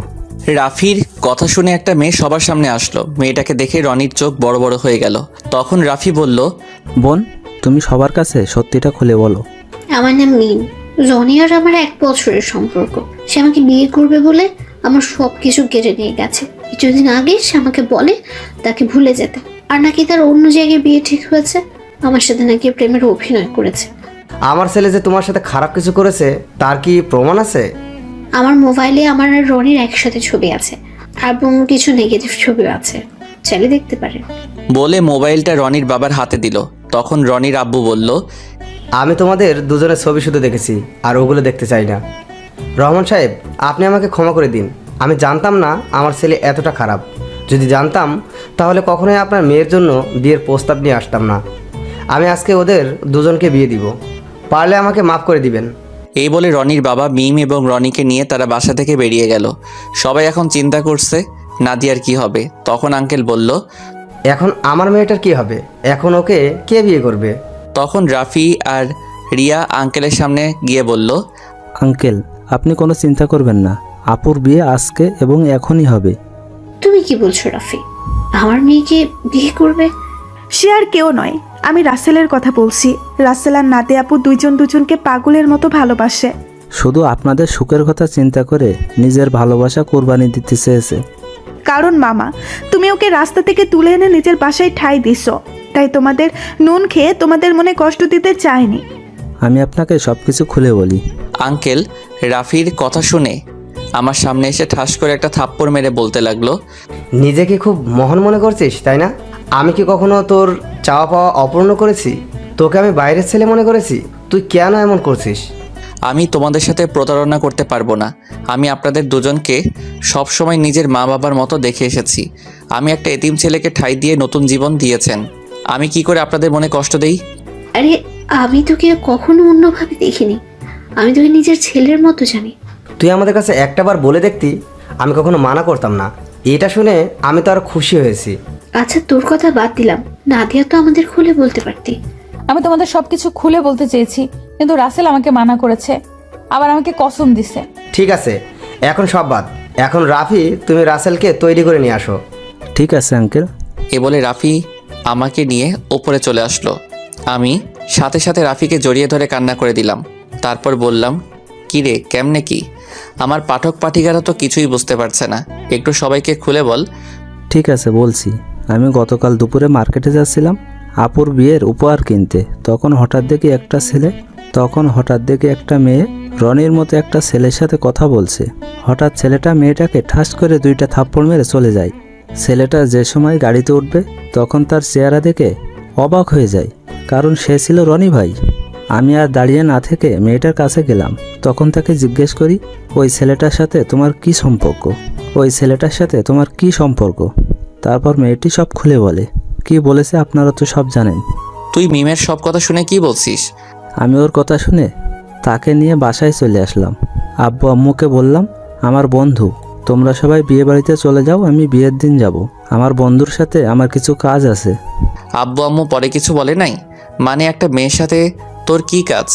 [SPEAKER 2] রাফির কথা শুনে একটা মেয়ে সবার সামনে আসলো। মেয়েটাকে দেখে রনির চোখ বড় বড় হয়ে গেল। তখন রাফি বলল,
[SPEAKER 3] বোন, তুমি সবার কাছে সত্যিটা খুলে বলো।
[SPEAKER 6] আমার নাম মিম। রনি আর আমার 1 বছরের সম্পর্ক। সে আমাকে বিয়ে করবে বলে আমার সব কিছু কেড়ে নিয়ে গেছে। কিছুদিন আগে সে আমাকে বলে তাকে ভুলে যেতে, আর নাকি তার অন্য জায়গায় বিয়ে ঠিক হয়েছে। আমার সাথে নাকি প্রেমের অভিনয় করেছে।
[SPEAKER 7] আমার ছেলে যে তোমার সাথে খারাপ কিছু করেছে তার কি প্রমাণ আছে?
[SPEAKER 6] আমার মোবাইলে আমার আর রনির একসাথে ছবি আছে। এবং কিছু নেগেটিভ ছবিও আছে, চাইলে দেখতে পারেন।
[SPEAKER 2] বলে মোবাইলটা রনির বাবার হাতে দিল। তখন রনির আব্বু বলল,
[SPEAKER 7] আমি তোমাদের দুজনের ছবি শুধু দেখেছি, আর ওগুলো দেখতে চাই না। রহমান সাহেব, আপনি আমাকে ক্ষমা করে দিন। আমি জানতাম না আমার ছেলে এতটা খারাপ। যদি জানতাম তাহলে কখনোই আপনার মেয়ের জন্য বিয়ের প্রস্তাব নিয়ে আসতাম না। আমি আজকে ওদের দুজনকে বিয়ে দিব। পারলে আমাকে মাফ করে দিবেন।
[SPEAKER 2] এই বলে রনির বাবা মিম এবং রনিকে নিয়ে তারা বাসা থেকে বেরিয়ে গেল। সবাই এখন চিন্তা করছে নাদিয়ার কি হবে। তখন আঙ্কেল বলল,
[SPEAKER 7] এখন আমার মেয়েটার কি হবে? এখন ওকে কে বিয়ে করবে?
[SPEAKER 2] তখন রাফি আর রিয়া আঙ্কেলের সামনে গিয়ে বলল,
[SPEAKER 3] আঙ্কেল, আপনি কোনো চিন্তা করবেন না, আপুর বিয়ে আজকে এবং এখনই হবে।
[SPEAKER 6] তুমি কি বলছো রাফি? আমার মেয়েকে বিয়ে করবে?
[SPEAKER 4] সে আর কেউ নয়, আমি রাসেলের কথা বলছি। রাসেল আর নাদিয়া আপু দুজনকে পাগলের মতো ভালোবাসে।
[SPEAKER 3] শুধু আপনাদের সুখের কথা চিন্তা করে নিজের ভালোবাসা কোরবানি দিতে চেয়েছে।
[SPEAKER 4] কারণ মামা, তুমি ওকে রাস্তা থেকে তুলে এনে নিজের বাসায় ঠাঁই দিছো, তাই তোমাদের নুন খেয়ে তোমাদের মনে কষ্ট দিতে চায়নি।
[SPEAKER 3] আমি আপনাকে সব কিছু খুলে বলি।
[SPEAKER 2] আঙ্কেল রাফির কথা শুনে আমার সামনে এসে ঠাস করে একটা থাপ্পড় মেরে বলতে লাগলো,
[SPEAKER 7] নিজেকে খুব মহান মনে করছিস, তাই না? আমি কি কখনো তোর চাওয়া পাওয়া অপূর্ণ করেছি? তোকে আমি বাইরের ছেলে মনে করেছি? তুই কেন এমন করছিস?
[SPEAKER 2] আমি তোমাদের সাথে প্রতারণা করতে পারবো না। আমি আপনাদের দুজনকে সবসময় নিজের মা বাবার মতো দেখে এসেছি। আমি একটা এতিম ছেলেকে ঠাঁই দিয়ে নতুন জীবন দিয়েছেন। আমি কি করে আপনাদের মনে কষ্ট দেই?
[SPEAKER 6] আরে আমি তোকে কখনো অন্যভাবে দেখিনি, আমি তোকে নিজের ছেলের মতো জানি।
[SPEAKER 7] তুই আমাদের কাছে একটাবার বলে দেখতি, আমি কখনো মানা করতাম না। এটা শুনে আমি তো আরো খুশি হয়েছি।
[SPEAKER 6] আচ্ছা তোর কথা বাদ দিলাম, নাদিয়া তো আমাদের খুলে বলতে পারতি।
[SPEAKER 1] আমি তোমাদের সবকিছু খুলে বলতে চেয়েছি, কিন্তু রাসেল আমাকে মানা করেছে, আবার আমাকে কসম দিছে।
[SPEAKER 7] ঠিক আছে, এখন সব বাদ। এখন রাফি, তুমি রাসেলকে তৈরি করে নিয়ে আসো।
[SPEAKER 3] ঠিক আছে আঙ্কেল।
[SPEAKER 2] এ বলে রাফি আমাকে নিয়ে ওপরে চলে আসলো। আমি সাথে সাথে রাফিকে জড়িয়ে ধরে কান্না করে দিলাম। তারপর বললাম, কি রে, কেমনে কি? আমার পাঠক পাঠিকারা তো কিছুই বুঝতে পারছে না, একটু সবাইকে খুলে বল।
[SPEAKER 3] ঠিক আছে, বলছি। আমি গতকাল দুপুরে মার্কেটে যাচ্ছিলাম আপুর বিয়ের উপহার কিনতে। তখন হঠাৎ দেখি একটা মেয়ে রনির মতো একটা ছেলের সাথে কথা বলছে। হঠাৎ ছেলেটা মেয়েটাকে ঠাস করে 2টা থাপ্পড় মেরে চলে যায়। ছেলেটা যে সময় গাড়িতে উঠবে তখন তার চেহারা দেখে অবাক হয়ে যায়, কারণ সে ছিল রনি ভাই। আমি আর দাঁড়িয়ে না থেকে মেয়েটার কাছে গেলাম। তখন তাকে জিজ্ঞেস করি, ওই ছেলেটার সাথে তোমার কি সম্পর্ক? তারপর মেয়েটি সব খুলে বলে। কি বলেছে আপনারা তো সব জানেন।
[SPEAKER 2] তুই মিমের সব কথা শুনে কি বলছিস?
[SPEAKER 3] আমি ওর কথা শুনে তাকে নিয়ে বাসায় চলে আসলাম। আব্বু আম্মুকে বললাম, আমার বন্ধু, তোমরা সবাই বিয়ে বাড়িতে চলে যাও, আমি বিয়ের দিন যাব। আমার বন্ধুর সাথে আমার কিছু কাজ আছে।
[SPEAKER 2] আব্বু আম্মু পরে কিছু বলে নাই? মানে একটা মেয়ের সাথে তোর কি কাজ?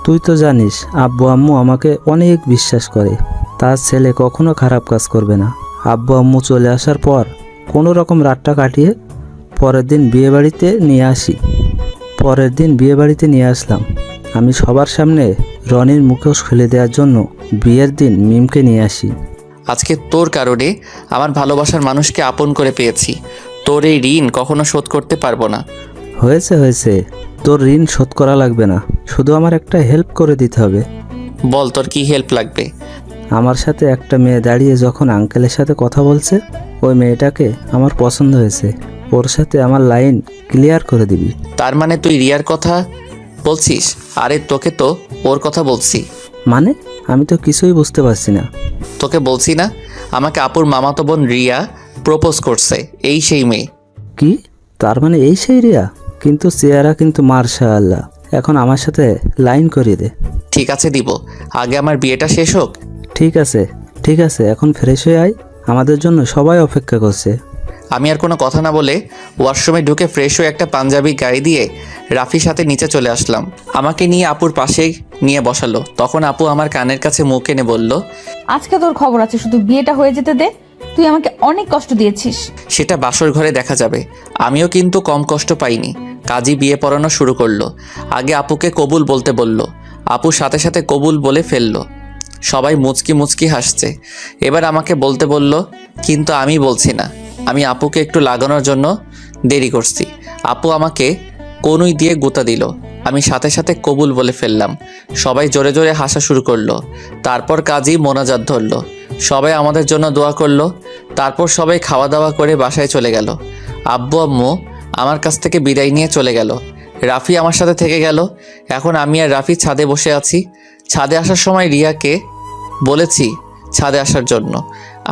[SPEAKER 3] তুই তো জানিস আব্বু আম্মু আমাকে অনেক বিশ্বাস করে, তার ছেলে কখনো খারাপ কাজ করবে না। আব্বু আম্মু চলে আসার পর কোনো রকম রাতটা কাটিয়ে পরের দিন বিয়ে বাড়িতে নিয়ে আসলাম। আমি সবার সামনে রনির মুখোশ খুলে দেওয়ার জন্য বিয়ের দিন মিমকে নিয়ে আসি।
[SPEAKER 2] আজকে তোর কারণে আমার ভালোবাসার মানুষকে আপন করে পেয়েছি। তোর এই ঋণ কখনো শোধ করতে পারবো না।
[SPEAKER 3] হয়েছে, তোর ঋণ শোধ করা লাগবে না, শুধু আমার একটা হেল্প করে দিতে হবে।
[SPEAKER 2] বল, তোর কি হেল্প লাগবে?
[SPEAKER 3] আমার সাথে একটা মেয়ে দাঁড়িয়ে যখন আঙ্কেলের সাথে কথা বলছে, ওই মেয়েটাকে আমার পছন্দ হয়েছে। ওর সাথে আমার লাইন ক্লিয়ার করে দিবি।
[SPEAKER 2] তার মানে তুই রিয়ার কথা বলছিস? আরে তোকে তো ওর কথা বলছি।
[SPEAKER 3] মানে আমি তো কিছুই বুঝতে পারছি না।
[SPEAKER 2] তোকে বলছি না, আমাকে আপুর মামাতো বোন রিয়া প্রপোজ করছে, এই সেই মেয়ে।
[SPEAKER 3] কি? তার মানে এই সেই রিয়া? কিন্তু চেহারা কিন্তু মার্শাআল্লাহ। এখন আমার সাথে লাইন করিয়ে দে।
[SPEAKER 2] ঠিক আছে, দিব, আগে আমার বিয়েটা শেষ হোক।
[SPEAKER 3] ঠিক আছে, এখন ফ্রেশ হয়ে আয়, আমাদের জন্য সবাই অপেক্ষা করছে।
[SPEAKER 2] আমি আর কোনো কথা না বলে ওয়াশরুমে ঢুকে ফ্রেশ হয়ে একটা পাঞ্জাবি গায়ে দিয়ে রাফির সাথে নিচে চলে আসলাম। আমাকে নিয়ে আপুর পাশে নিয়ে বসালো। তখন আপু আমার কানের কাছে মুখ এনে বলল,
[SPEAKER 1] আজকে তোর খবর আছে, শুধু বিয়েটা হয়ে যেতে দে। তুই আমাকে অনেক কষ্ট দিয়েছিস।
[SPEAKER 2] সেটা বাসর ঘরে দেখা যাবে। আমিও কিন্তু কম কষ্ট পাইনি। কাজী বিয়ে পড়ানো শুরু করলো। আগে আপুকে কবুল বলতে বলল। আপু সাথে সাথে কবুল বলে ফেললো। সবাই মুচকি হাসছে। এবার আমাকে বলতে বলল, কিন্তু আমি বলছি না। আমি আপুকে একটু লাগানোর জন্য দেরি করছি। আপু আমাকে কনুই দিয়ে গুঁতা দিল। আমি সাথে সাথে কবুল বলে ফেললাম। সবাই জোরে জোরে হাসা শুরু করলো। তারপর কাজী মোনাজাত ধরলো। সবাই আমাদের জন্য দোয়া করলো। তারপর সবাই খাওয়া দাওয়া করে বাসায় চলে গেল। আব্বু আম্মু আমার কাছ থেকে বিদায় নিয়ে চলে গেল। রাফি আমার সাথে থেকে গেল। এখন আমি আর রাফি ছাদে বসে আছি। ছাদে আসার সময় রিয়াকে বলেছি ছাদে আসার জন্য।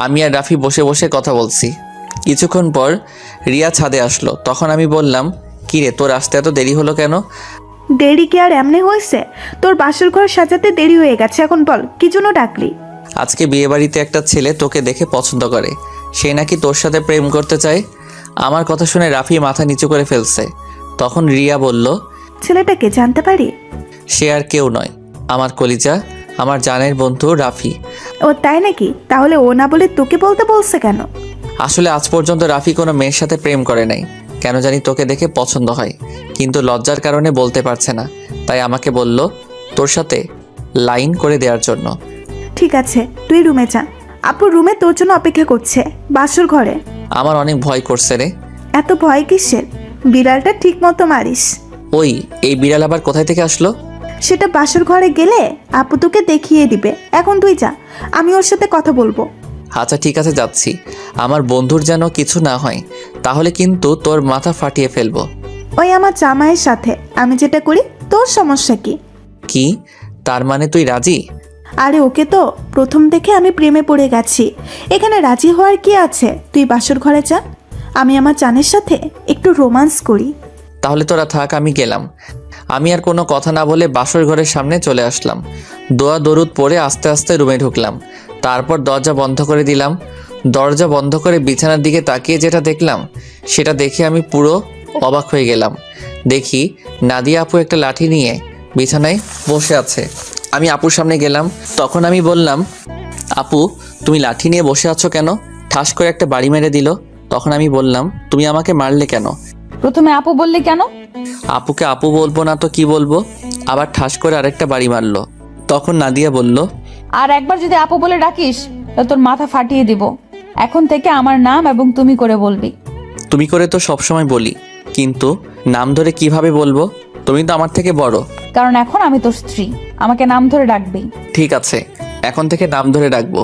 [SPEAKER 2] আমি আর রাফি বসে বসে কথা বলছি। কিছুক্ষণ পর রিয়া ছাদে আসলো। তখন আমি বললাম, কিরে তোর আসতে এত দেরি হলো কেন?
[SPEAKER 4] দেরি কি আর এমনি হয়েছে? তোর বাসর ঘর সাজাতে দেরি হয়ে গেছে। এখন বল কি জন্য ডাকলি?
[SPEAKER 2] আজকে বিয়েবাড়িতে একটা ছেলে তোকে দেখে পছন্দ করে, সে নাকি তোর সাথে প্রেম করতে চায়। আমার কথা শুনে রাফি মাথা নিচু করে ফেলছে। তখন রিয়া বলল,
[SPEAKER 4] ছেলেটাকে জানতে পারি?
[SPEAKER 2] সে আর কেউ নয়, আমার কলিজা, আমার জানের বন্ধু রাফি।
[SPEAKER 4] ও তাই নাকি? তাহলে ও না বলে তোকে বলতে বলছে কেন?
[SPEAKER 2] আসলে আজ পর্যন্ত রাফি কোনো মেয়ের সাথে প্রেম করে নাই। কেন জানি তোকে দেখে পছন্দ হয়, কিন্তু লজ্জার কারণে বলতে পারছে না। তাই আমাকে বলল তোর সাথে লাইন করে দেওয়ার জন্য।
[SPEAKER 4] ঠিক আছে, তুই রুমে যা। আপু রুমে তোর জন্য অপেক্ষা করছে, বাসর ঘরে।
[SPEAKER 2] আমার অনেক ভয় করছে রে।
[SPEAKER 4] এত ভয় কিসের? বিড়ালটা ঠিক মতো মারিস।
[SPEAKER 2] ওই এই বিড়াল আবার কোথায় থেকে আসলো?
[SPEAKER 4] সেটা বাসর ঘরে গেলে আপু তোকে দেখিয়ে দিবে। এখন তুই যা, আমি ওর সাথে কথা বলবো।
[SPEAKER 2] আচ্ছা ঠিক আছে, যাচ্ছি। আমার বন্ধুর যেন কিছু না হয়, তাহলে কিন্তু তোর মাথা ফাটিয়ে ফেলবো।
[SPEAKER 4] ওই আমার জামাইয়ের সাথে আমি যেটা করি, তোর সমস্যা কি?
[SPEAKER 2] কি? তার মানে তুই রাজি?
[SPEAKER 4] আরে ওকে তো প্রথম দেখে আমি প্রেমে পড়ে গেছি। এখানে রাজি হওয়ার কি আছে? তুই বাসর ঘরে যা, আমি আমার জানের সাথে একটু রোমান্স করি।
[SPEAKER 2] তাহলে তোরা থাক, আমি গেলাম। আমি আর কোনো কথা না বলে বাসর ঘরের সামনে চলে আসলাম। দোয়া দরুদ পরে আস্তে আস্তে রুমে ঢুকলাম। তারপর দরজা বন্ধ করে দিলাম। দরজা বন্ধ করে বিছানার দিকে তাকিয়ে যেটা দেখলাম, সেটা দেখে আমি পুরো অবাক হয়ে গেলাম। দেখি নাদিয়া আপু একটা লাঠি নিয়ে বিছানায় বসে আছে। আমি আপুর সামনে গেলাম। তখন আমি বললাম, আপু তুমি লাঠি নিয়ে বসে আছো কেন? ঠাস করে একটা বাড়ি মেরে দিল। তখন আমি বললাম, তুমি আমাকে মারলে কেন?
[SPEAKER 1] প্রথমে আপু বললি কেন?
[SPEAKER 2] আপুকে আপু বলবো না তো কি বলবো? আবার ঠাস করে আরেকটা বাড়ি মারলো। তখন নাদিয়া বলল,
[SPEAKER 1] আর একবার যদি আপু বলে ডাকিস তাহলে তোর মাথা ফাটিয়ে দিব। এখন থেকে আমার নাম এবং তুমি করে বলবি।
[SPEAKER 2] তুমি করে তো সবসময় বলি, কিন্তু নাম ধরে কিভাবে বলবো? তুমি তো আমার থেকে বড়।
[SPEAKER 1] কারণ এখন আমি তোর স্ত্রী, আমাকে নাম ধরে ডাকবি।
[SPEAKER 2] ঠিক আছে, এখন থেকে নাম ধরে ডাকবো।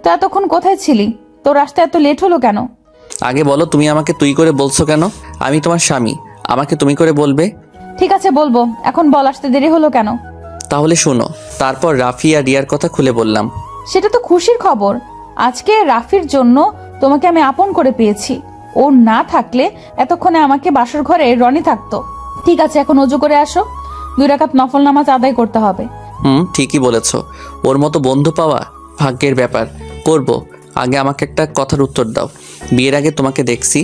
[SPEAKER 1] তো এতক্ষণ কোথায় ছিলি? তোর আসতে এত লেট হলো কেন?
[SPEAKER 2] আগে বলো, তুমি আমাকে তুই করে বলছো কেন? আমি তোমার স্বামী, আমাকে তুমি করে বলবে।
[SPEAKER 1] ঠিক আছে বলবো, এখন বল আসতে দেরি হলো কেন?
[SPEAKER 2] তাহলে শোনো। তারপর রাফি আর রিয়ার কথা খুলে বললাম।
[SPEAKER 1] সেটা তো খুশির খবর। আজকে রাফির জন্য তোমাকে আমি আপন করে পেয়েছি। ও না থাকলে এতক্ষণে আমাকে বাসর ঘরে রনি থাকতো। ঠিক আছে, এখন অজু করে আসো, 2 রাকাত নফল নামাজ আদায় করতে হবে।
[SPEAKER 2] ঠিকই বলেছো। ওর মতো বন্ধু পাওয়া ভাগ্যের ব্যাপার। করব। আগে আমাকে একটা কথার উত্তর দাও। বিয়ের আগে তোমাকে দেখছি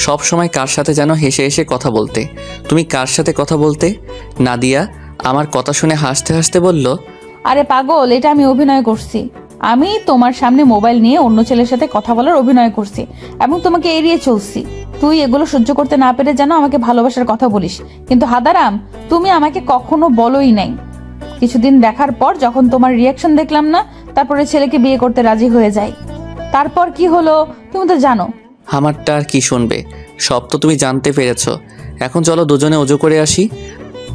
[SPEAKER 2] সব সময় কার সাথে যেন হেসে হেসে কথা বলতে। তুমি কার সাথে কথা বলতে? নাদিয়া আমার কথা শুনে হাসতে হাসতে বলল,
[SPEAKER 1] আরে পাগল, এটা আমি অভিনয় করছি। আমি তোমার সামনে মোবাইল নিয়ে অন্য ছেলের সাথে কথা বলার অভিনয় করছি এবং তোমাকে এড়িয়ে চলছি। তুই এগুলো সহ্য করতে না পেরে যেন আমাকে ভালোবাসার কথা বলিস, কিন্তু হাদারাম তুমি আমাকে কখনো বলোই নাই। কিছুদিন দেখার পর যখন তোমার রিয়াকশন দেখলাম না, তারপরে ছেলেকে বিয়ে করতে রাজি হয়ে যাই। তারপর কি হলো তুমি তো জানো।
[SPEAKER 2] আমারটা আর কি শুনবে? সব তো তুমি জানতে পেরেছো। এখন চলো দুজনে অজু করে আসি।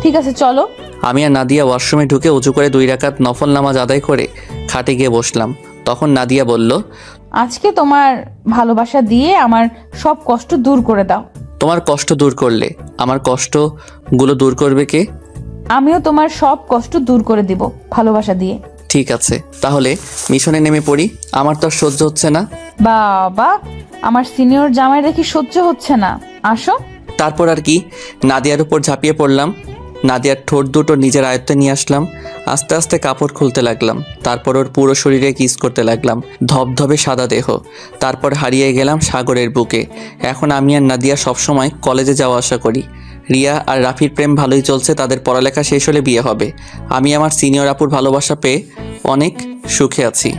[SPEAKER 1] ঠিক আছে চলো।
[SPEAKER 2] আমি আর নাদিয়া ওয়াশরুমে ঢুকে অজু করে 2 রাকাত নফল নামাজ আদায় করে খাটে গিয়ে বসলাম। তখন নাদিয়া বলল,
[SPEAKER 1] আজকে তোমার ভালোবাসা দিয়ে আমার সব কষ্ট দূর করে দাও।
[SPEAKER 2] তোমার কষ্ট দূর করলে আমার কষ্টগুলো দূর করবে কে?
[SPEAKER 1] আমিও তোমার সব কষ্ট দূর করে দিব ভালোবাসা দিয়ে।
[SPEAKER 2] ঠিক আছে, তাহলে মিশনে নেমে পড়ি। আমার তো আর সহ্য হচ্ছে না।
[SPEAKER 1] বাবা, আমার সিনিয়র জামাই দেখি সহ্য হচ্ছে না, আসো।
[SPEAKER 2] তারপর আর কি, নাদিয়ার উপর ঝাঁপিয়ে পড়লাম। নাদিয়ার ঠোঁট দুটো নিজের আয়ত্তে নিয়ে আসলাম। আস্তে আস্তে কাপড় খুলতে লাগলাম। তারপর ওর পুরো শরীরে কিস করতে লাগলাম, ধবধবে সাদা দেহ। তারপর হারিয়ে গেলাম সাগরের বুকে। এখন আমি আর নাদিয়া সবসময় কলেজে যাওয়া আসা করি। রিয়া আর রাফির প্রেম ভালোই চলছে, তাদের পড়ালেখা শেষ হলে বিয়ে হবে। আমি আমার সিনিয়র আপুর ভালোবাসা পেয়ে অনেক সুখে আছি।